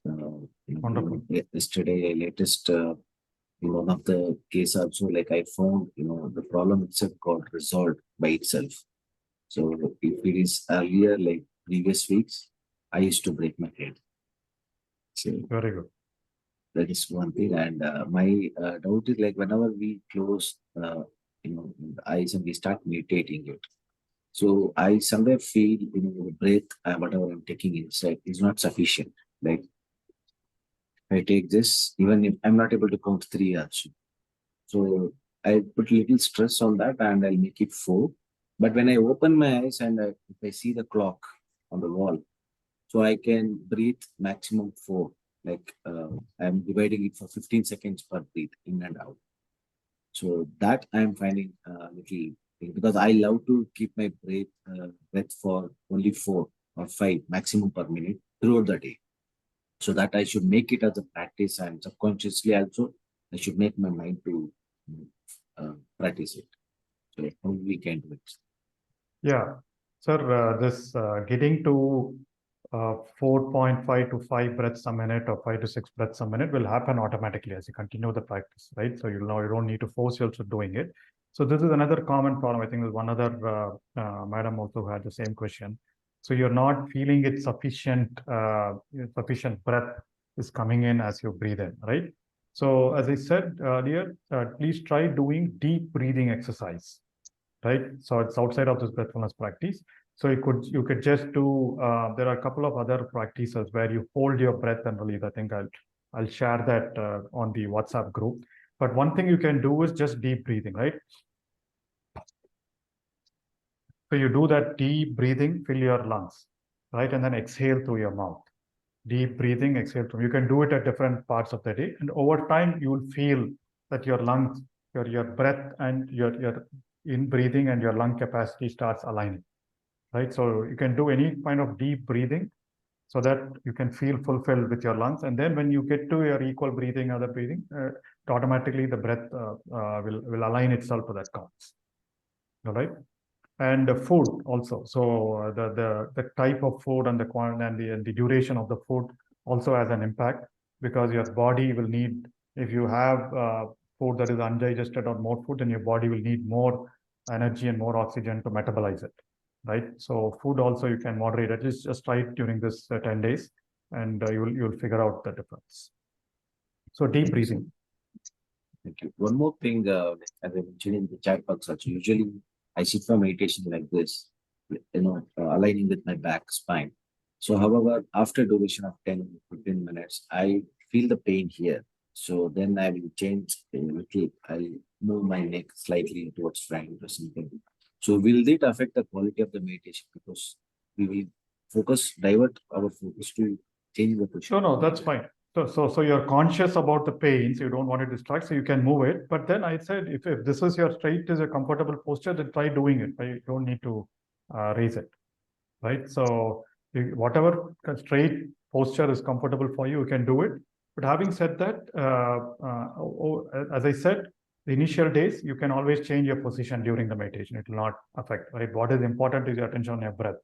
Speaker 1: Wonderful.
Speaker 2: Yesterday, latest in one of the case also, like I found, the problem itself got resolved by itself. So if it is earlier, like previous weeks, I used to break my head. So
Speaker 1: very good.
Speaker 2: That is one thing. And my doubt is, like, whenever we close, the eyes and we start meditating it. So I somewhere feel, the breath, whatever I'm taking inside is not sufficient. Like, I take this, even if I'm not able to count 3 also. So I put little stress on that and I'll make it 4. But when I open my eyes and if I see the clock on the wall, so I can breathe maximum 4. Like I'm dividing it for 15 seconds per breath, in and out. So that I'm finding little, because I love to keep my breath for only 4 or 5 maximum per minute throughout the day. So that I should make it as a practice, and subconsciously also I should make my mind to practice it. So how we can do it.
Speaker 1: Yeah, sir, this getting to 4.5 to 5 breaths a minute or 5 to 6 breaths a minute will happen automatically as you continue the practice, right? So you'll know you don't need to force yourself doing it. So this is another common problem. I think there's one other madam also had the same question. So you're not feeling it sufficient breath is coming in as you breathe in, right? So as I said earlier, please try doing deep breathing exercise, right? So it's outside of this breathfulness practice. So you could just do. There are a couple of other practices where you hold your breath and release. I think I'll share that on the WhatsApp group. But one thing you can do is just deep breathing, right? So you do that deep breathing, fill your lungs, right, and then exhale through your mouth. Deep breathing, exhale through. You can do it at different parts of the day, and over time you will feel that your lungs, your breath, and your in breathing and your lung capacity starts aligning. Right, so you can do any kind of deep breathing so that you can feel fulfilled with your lungs, and then when you get to your equal breathing, other breathing, automatically the breath will align itself to that counts. All right, and the food also. So the type of food and the quantity and the duration of the food also has an impact, because your body will need, if you have food that is undigested or more food, then your body will need more energy and more oxygen to metabolize it, right? So food also you can moderate. At least just try it during this 10 days, and you'll figure out the difference. So deep breathing.
Speaker 2: Thank you. One more thing, as I mentioned in the chat box also, usually I sit for meditation like this, aligning with my back spine. So, however, after duration of 10-15 minutes, I feel the pain here. So then I will change a little. I move my neck slightly towards front or something. So will it affect the quality of the meditation? Because we will divert our focus to change the position.
Speaker 1: No, that's fine. So you're conscious about the pain, so you don't want to distract, so you can move it. But then I said, if this is your straight is a comfortable posture, then try doing it. Right? You don't need to raise it, right? So whatever straight posture is comfortable for you, you can do it. But having said that, as I said, the initial days, you can always change your position during the meditation. It will not affect, right? What is important is your attention on your breath.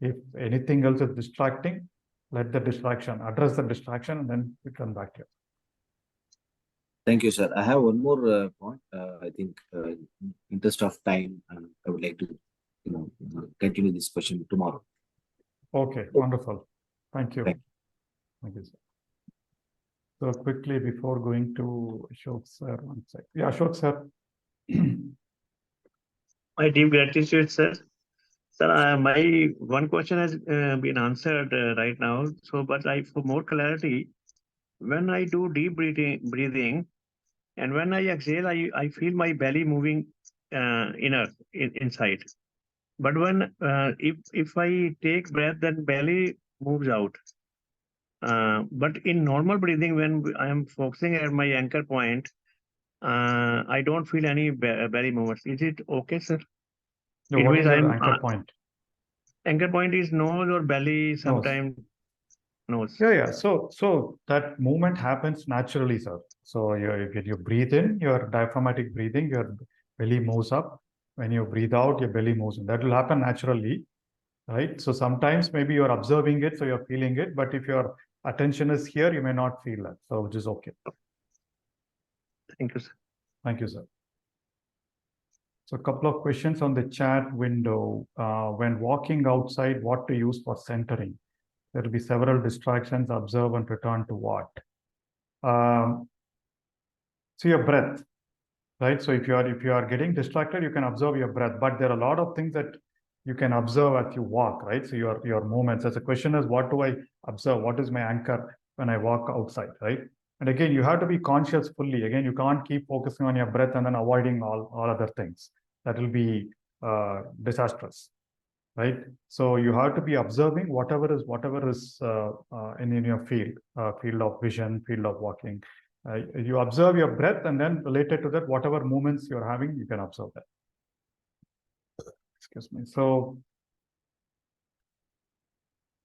Speaker 1: If anything else is distracting, let the distraction, address the distraction, and then return back to it.
Speaker 2: Thank you, sir. I have one more point. I think, interest of time, I would like to continue this question tomorrow.
Speaker 1: Okay, wonderful. Thank you.
Speaker 2: Thank
Speaker 1: Thank you, sir. So quickly before going to Ashok sir, one sec. Yeah, Ashok sir.
Speaker 3: My deep gratitude, sir. Sir, my one question has been answered right now. So, but for more clarity, when I do deep breathing, and when I exhale, I feel my belly moving inside. But when if I take breath, then belly moves out. But in normal breathing, when I am focusing at my anchor point, I don't feel any belly movements. Is it okay, sir?
Speaker 1: No,
Speaker 3: It
Speaker 1: what
Speaker 3: means
Speaker 1: is your
Speaker 3: I'm
Speaker 1: anchor point?
Speaker 3: anchor point is nose or belly, sometimes nose.
Speaker 1: Yeah. So that movement happens naturally, sir. So when you breathe in, your diaphragmatic breathing, your belly moves up. When you breathe out, your belly moves in. That will happen naturally, right? So sometimes maybe you're observing it, so you're feeling it. But if your attention is here, you may not feel that. So which is okay.
Speaker 3: Thank you, sir.
Speaker 1: Thank you, sir. So a couple of questions on the chat window. When walking outside, what to use for centering? There will be several distractions. Observe and return to what? So your breath, right? So if you are getting distracted, you can observe your breath. But there are a lot of things that you can observe as you walk, right? So your movements. As the question is, what do I observe? What is my anchor when I walk outside, right? And again, you have to be conscious fully. Again, you can't keep focusing on your breath and then avoiding all other things. That will be disastrous, right? So you have to be observing whatever is in your field of vision, field of walking. You observe your breath, and then related to that, whatever movements you're having, you can observe that. Excuse me. So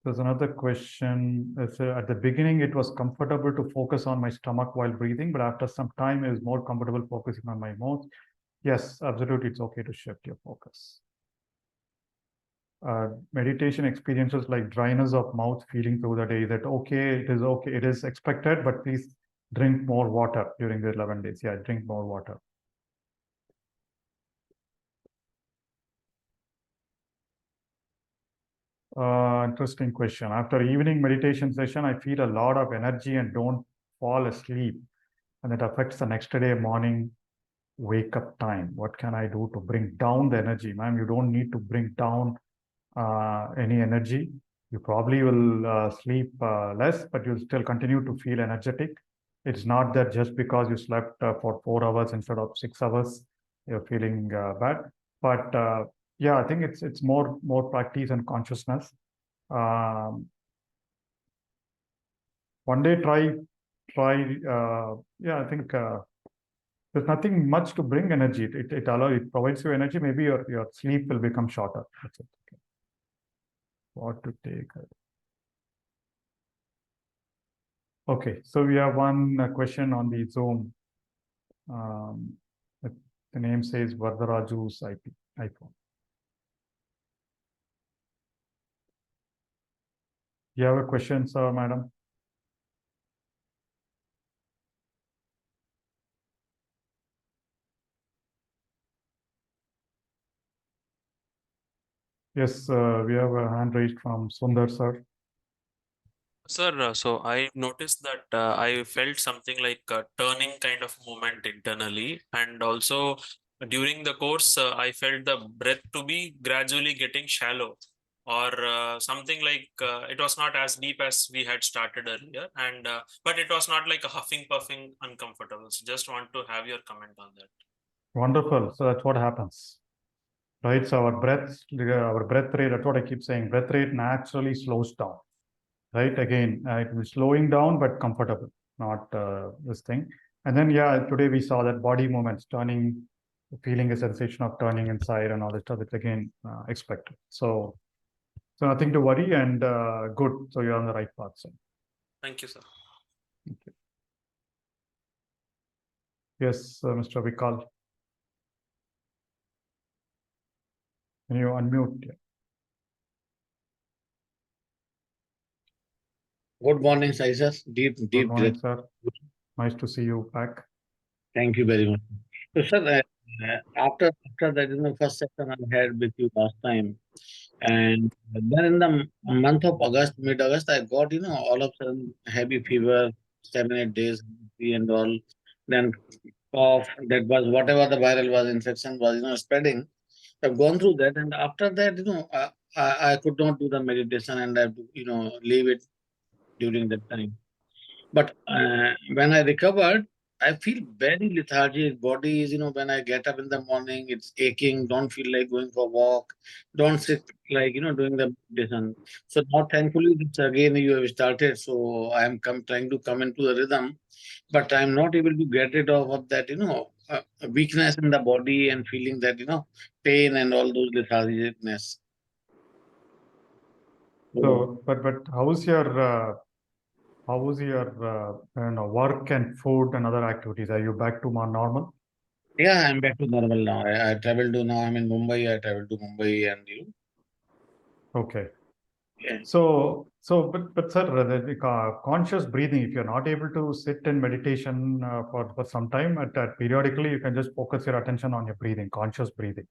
Speaker 1: there's another question. At the beginning, it was comfortable to focus on my stomach while breathing, but after some time, it is more comfortable focusing on my mouth. Yes, absolutely. It's okay to shift your focus. Meditation experiences like dryness of mouth feeling through the day, that okay, it is okay, it is expected, but please drink more water during the 11 days. Yeah, drink more water. Interesting question. After evening meditation session, I feel a lot of energy and don't fall asleep, and it affects the next day morning wake up time. What can I do to bring down the energy? Ma'am, you don't need to bring down any energy. You probably will sleep less, but you'll still continue to feel energetic. It's not that just because you slept for 4 hours instead of 6 hours, you're feeling bad. But yeah, I think it's more practice and consciousness. One day try. Yeah, I think there's nothing much to bring energy. It provides you energy. Maybe your sleep will become shorter. That's it. Okay. What to take? Okay, so we have one question on the Zoom. The name says Vardaraju's iPhone. You have a question, sir, madam? Yes, we have a hand raised from Sundar, sir.
Speaker 4: Sir, so I noticed that I felt something like a turning kind of movement internally, and also during the course, I felt the breath to be gradually getting shallow, or something like it was not as deep as we had started earlier, and but it was not like a huffing, puffing, uncomfortable. So just want to have your comment on that.
Speaker 1: Wonderful. So that's what happens, right? So our breath rate, that's what I keep saying, breath rate naturally slows down. Right, again, it was slowing down, but comfortable, not this thing. And then, yeah, today we saw that body movements, turning, feeling a sensation of turning inside and all this stuff. It's again expected. So nothing to worry, and good. So you're on the right path. So
Speaker 4: Thank you, sir.
Speaker 1: thank you. Yes, Mr. Vikal. Can you unmute?
Speaker 5: Good morning, sir. Deep
Speaker 1: Good morning, sir. Nice to see you back.
Speaker 5: Thank you very much. So, sir, after that, first session I had with you last time, and then in the month of August, mid-August, I got, all of a sudden heavy fever, 7, 8 days, and all. Then cough, that was whatever the viral was, infection was, spreading. I've gone through that, and after that, I could not do the meditation, and I have to, leave it during that time. But when I recovered, I feel very lethargic. Body is, when I get up in the morning, it's aching. Don't feel like going for a walk. Don't sit like, doing the meditation. So now, thankfully, it's again you have started. So I'm trying to come into the rhythm, but I'm not able to get rid of that, weakness in the body and feeling that, pain and all those lethargicness.
Speaker 1: So, but how's your work and food and other activities? Are you back to more normal?
Speaker 5: Yeah, I'm back to normal now. I travel to now. I'm in Mumbai. I travel to Mumbai, and
Speaker 1: Okay.
Speaker 5: yeah.
Speaker 1: But sir, the conscious breathing, if you're not able to sit in meditation for some time, periodically you can just focus your attention on your breathing, conscious breathing,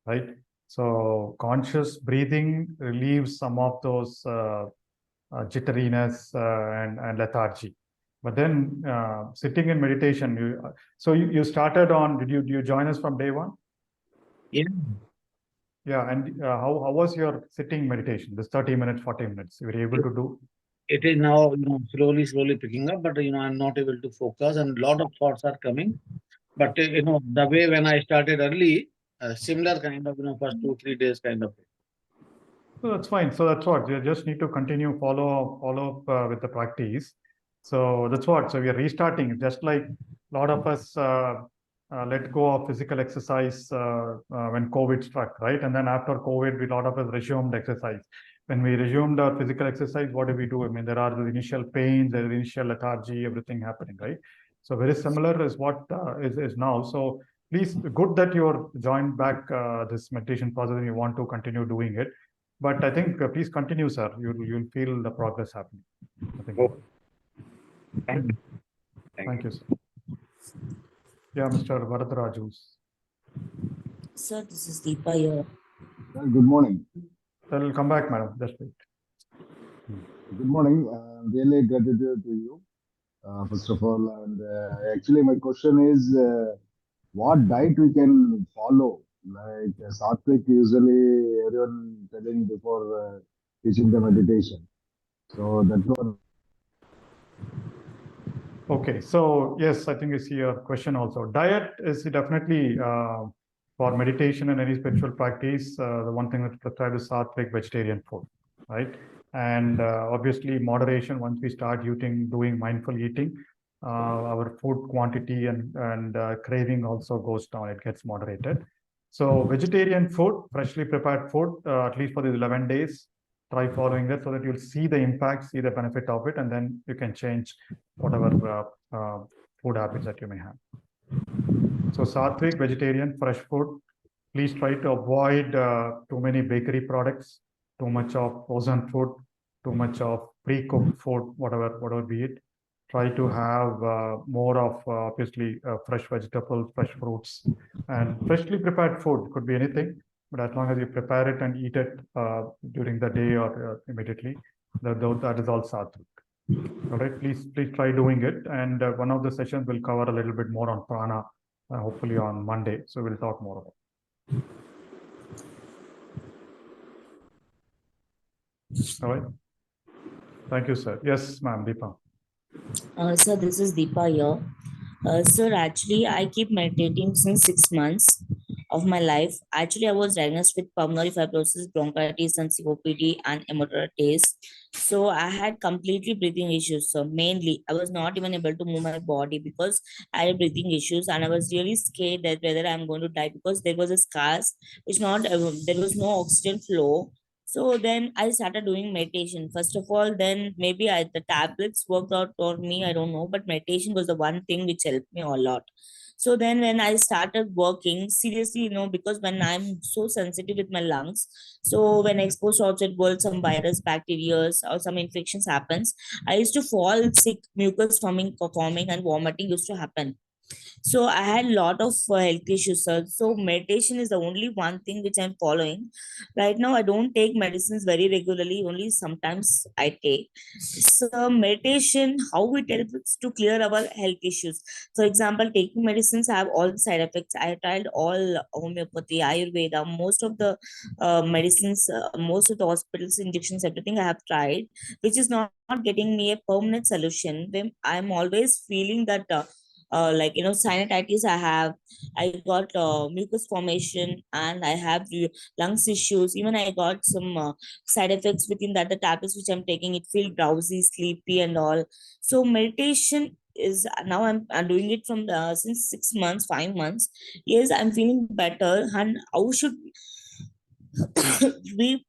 Speaker 1: right? So conscious breathing relieves some of those jitteriness and lethargy. But then sitting in meditation, you started on, did you join us from day one?
Speaker 5: Yeah.
Speaker 1: Yeah, and how was your sitting meditation, this 30 minutes, 40 minutes? You were able to do?
Speaker 5: It is now, slowly picking up, but I'm not able to focus, and a lot of thoughts are coming. But the way when I started early, similar kind of, first 2, 3 days kind of.
Speaker 1: So that's fine. So that's what you just need to continue follow up with the practice. So that's what. So we are restarting. Just like a lot of us let go of physical exercise when COVID struck, right? And then after COVID, a lot of us resumed exercise. When we resumed our physical exercise, what do we do? I mean, there are the initial pains, there is initial lethargy, everything happening, right? So very similar is what is now. So please, good that you're joined back this meditation process and you want to continue doing it. But I think please continue, sir. You'll feel the progress happening. I think.
Speaker 5: Oh. Thank you.
Speaker 1: Thank you, sir. Yeah, Mr. Varadaraju.
Speaker 6: Sir, this is Deepa here.
Speaker 7: Good morning.
Speaker 1: I'll come back, madam. Just wait.
Speaker 7: Good morning. Really gratitude to you, first of all. And actually, my question is, what diet we can follow? Like Sattvic, usually everyone telling before teaching the meditation. So that one. Okay.
Speaker 1: So yes, I think I see your question also. Diet is definitely for meditation and any spiritual practice. The one thing that's prescribed is Sattvic vegetarian food, right? And obviously moderation. Once we start doing mindful eating, our food quantity and craving also goes down. It gets moderated. So vegetarian food, freshly prepared food, at least for these 11 days, try following that so that you'll see the impact, see the benefit of it, and then you can change whatever food habits that you may have. So Sattvic, vegetarian, fresh food. Please try to avoid too many bakery products, too much of frozen food, too much of pre-cooked food, whatever be it. Try to have more of obviously fresh vegetables, fresh fruits, and freshly prepared food. Could be anything, but as long as you prepare it and eat it during the day or immediately, that is all Sattvic. All right, please try doing it. And one of the sessions will cover a little bit more on prana, hopefully on Monday. So we'll talk more about it. All right. Thank you, sir. Yes, ma'am, Deepa.
Speaker 6: Sir, this is Deepa here. Sir, actually, I keep meditating since 6 months of my life. Actually, I was diagnosed with pulmonary fibrosis, bronchitis, and COPD and hemorrhagitis. So I had completely breathing issues. So mainly, I was not even able to move my body because I had breathing issues, and I was really scared that whether I'm going to die because there was a scars, which not there was no oxygen flow. So then I started doing meditation. First of all, then maybe the tablets worked out for me. I don't know, but meditation was the one thing which helped me a lot. So then when I started working, seriously, because when I'm so sensitive with my lungs, so when exposed to outside world, some virus, bacteria, or some infections happens, I used to fall sick, mucus forming and vomiting used to happen. So I had a lot of health issues, sir. So meditation is the only one thing which I'm following. Right now, I don't take medicines very regularly. Only sometimes I take. So meditation, how it helps us to clear our health issues. For example, taking medicines have all the side effects. I tried all homeopathy, Ayurveda, most of the medicines, most of the hospitals, injections, everything I have tried, which is not getting me a permanent solution. When I'm always feeling that. Like sinusitis I got mucus formation, and I have lungs issues. Even I got some side effects within that the tablets which I'm taking, it feel drowsy, sleepy and all. So meditation is now I'm doing it from since 6 months, 5 months. Yes, I'm feeling better. And how should we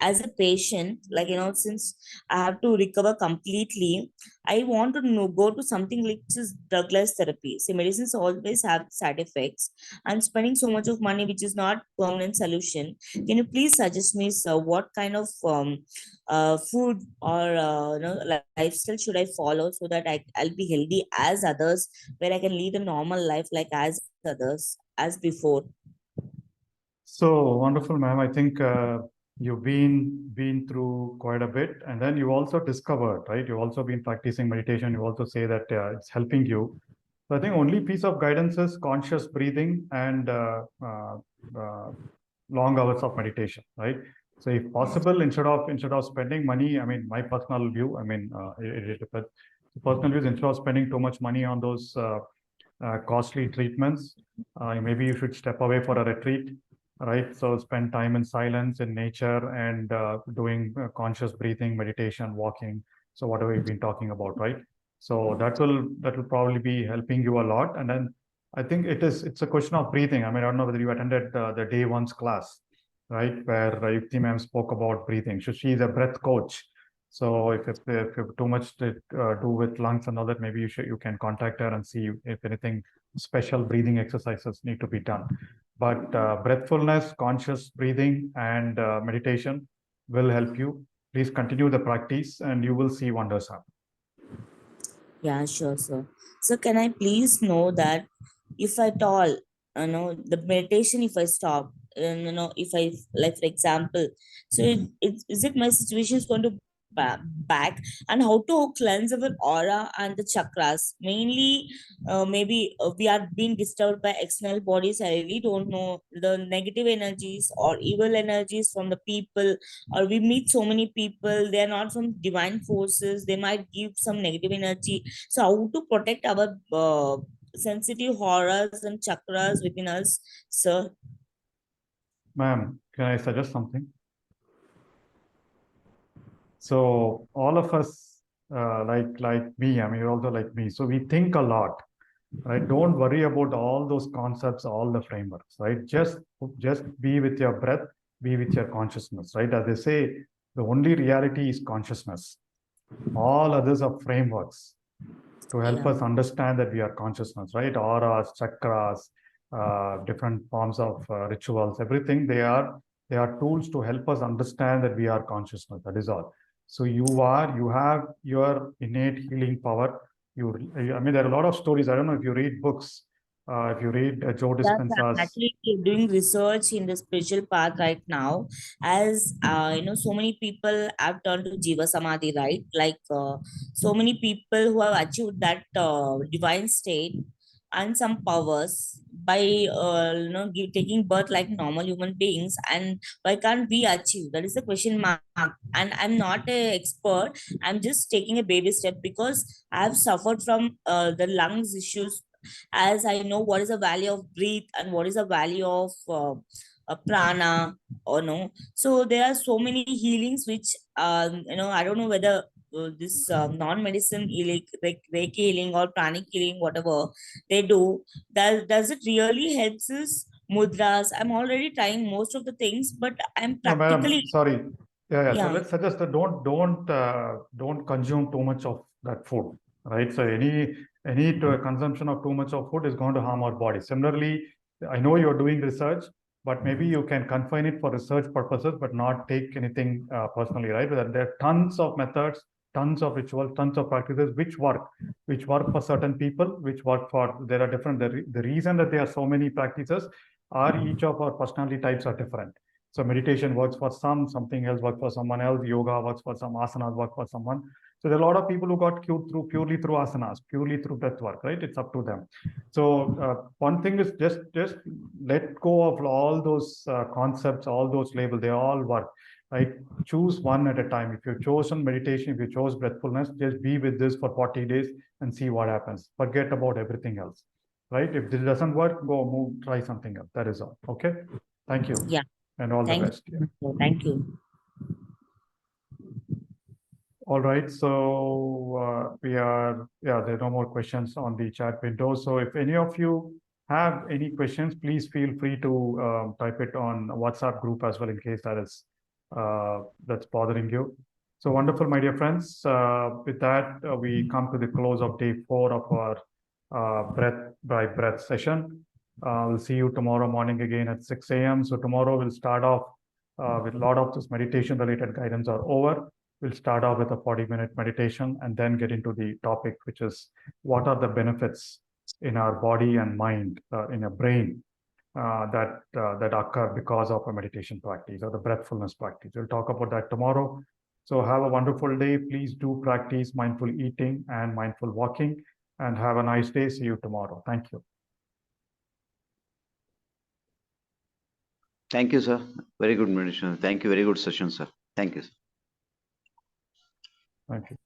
Speaker 6: as a patient, like since I have to recover completely, I want to know, go to something like just drugless therapy. See, medicines always have side effects, and spending so much of money which is not permanent solution. Can you please suggest me, sir, what kind of food or lifestyle should I follow so that I'll be healthy as others, where I can lead a normal life like as others as before?
Speaker 1: So wonderful, ma'am. I think you've been through quite a bit, and then you also discovered, right? You've also been practicing meditation. You also say that it's helping you. So I think only piece of guidance is conscious breathing and long hours of meditation, right? So if possible, instead of spending money, I mean, my personal view, I mean, but personal view is instead of spending too much money on those costly treatments, maybe you should step away for a retreat, right? So spend time in silence, in nature, and doing conscious breathing, meditation, walking. So whatever we've been talking about, right? So that will probably be helping you a lot. And then I think it's a question of breathing. I mean, I don't know whether you attended the day one's class, right, where Yukti ma'am spoke about breathing. So she's a breath coach. So if you have too much to do with lungs and all that, maybe you can contact her and see if anything special breathing exercises need to be done. But breathfulness, conscious breathing, and meditation will help you. Please continue the practice, and you will see wonders happen.
Speaker 6: Yeah, sure, sir. So can I please know that if at all, the meditation, if I stop, if I, like, for example, so is it my situation is going to back, and how to cleanse our aura and the chakras? Mainly, maybe we are being disturbed by external bodies. I really don't know the negative energies or evil energies from the people, or we meet so many people, they are not from divine forces, they might give some negative energy. So how to protect our sensitive auras and chakras within us, sir?
Speaker 1: Ma'am, can I suggest something? So all of us, like me, I mean, you're also like me. So we think a lot, right? Don't worry about all those concepts, all the frameworks, right? Just be with your breath, be with your consciousness, right? As they say, the only reality is consciousness. All others are frameworks to help us understand that we are consciousness, right? Auras, chakras, different forms of rituals, everything, they are tools to help us understand that we are consciousness. That is all. So you have your innate healing power. I mean, there are a lot of stories. I don't know if you read books, if you read Joe
Speaker 6: Yes, I'm
Speaker 1: Dispenza's.
Speaker 6: actually doing research in the spiritual path right now. As so many people have turned to Jiva Samadhi, right? Like so many people who have achieved that divine state and some powers by taking birth like normal human beings. And why can't we achieve? That is the question mark. And I'm not a expert. I'm just taking a baby step because I have suffered from the lungs issues, as I know what is the value of breath and what is the value of prana, or no. So there are so many healings which I don't know whether this non-medicine healing, like Reiki healing or pranic healing, whatever they do, does it really helps us? Mudras, I'm already trying most of the things, but I'm
Speaker 1: No, madam,
Speaker 6: practically,
Speaker 1: sorry. Yeah. So
Speaker 6: yeah.
Speaker 1: let's suggest that don't consume too much of that food, right? So any consumption of too much of food is going to harm our body. Similarly, I know you're doing research, but maybe you can confine it for research purposes, but not take anything personally, right? There are tons of methods, tons of rituals, tons of practices which work, which work for certain people, which work for, there are different, the reason that there are so many practices are each of our personality types are different. So meditation works for some, something else works for someone else, yoga works for some, asanas work for someone. So there are a lot of people who got cured through purely through asanas, purely through breath work, right? It's up to them. So one thing is just let go of all those concepts, all those labels, they all work, right? Choose one at a time. If you've chosen meditation, if you chose breathfulness, just be with this for 40 days and see what happens. Forget about everything else, right? If this doesn't work, go move, try something else. That is all. Okay. Thank you.
Speaker 6: Yeah.
Speaker 1: And all the
Speaker 6: Thank
Speaker 1: best.
Speaker 6: you. Sir. Thank you.
Speaker 1: All right. So there are no more questions on the chat window. So if any of you have any questions, please feel free to type it on WhatsApp group as well, in case that is that's bothering you. So wonderful, my dear friends. With that, we come to the close of day 4 of our breath by breath session. We'll see you tomorrow morning again at 6 a.m. So tomorrow we'll start off with a lot of this meditation related guidance are over. We'll start off with a 40-minute meditation and then get into the topic, which is what are the benefits in our body and mind, in a brain, that occur because of a meditation practice or the breathfulness practice. We'll talk about that tomorrow. So have a wonderful day. Please do practice mindful eating and mindful walking, and have a nice day. See you tomorrow. Thank you.
Speaker 8: Thank you, sir. Very good meditation. Thank you. Very good session, sir. Thank you, sir.
Speaker 1: Thank you.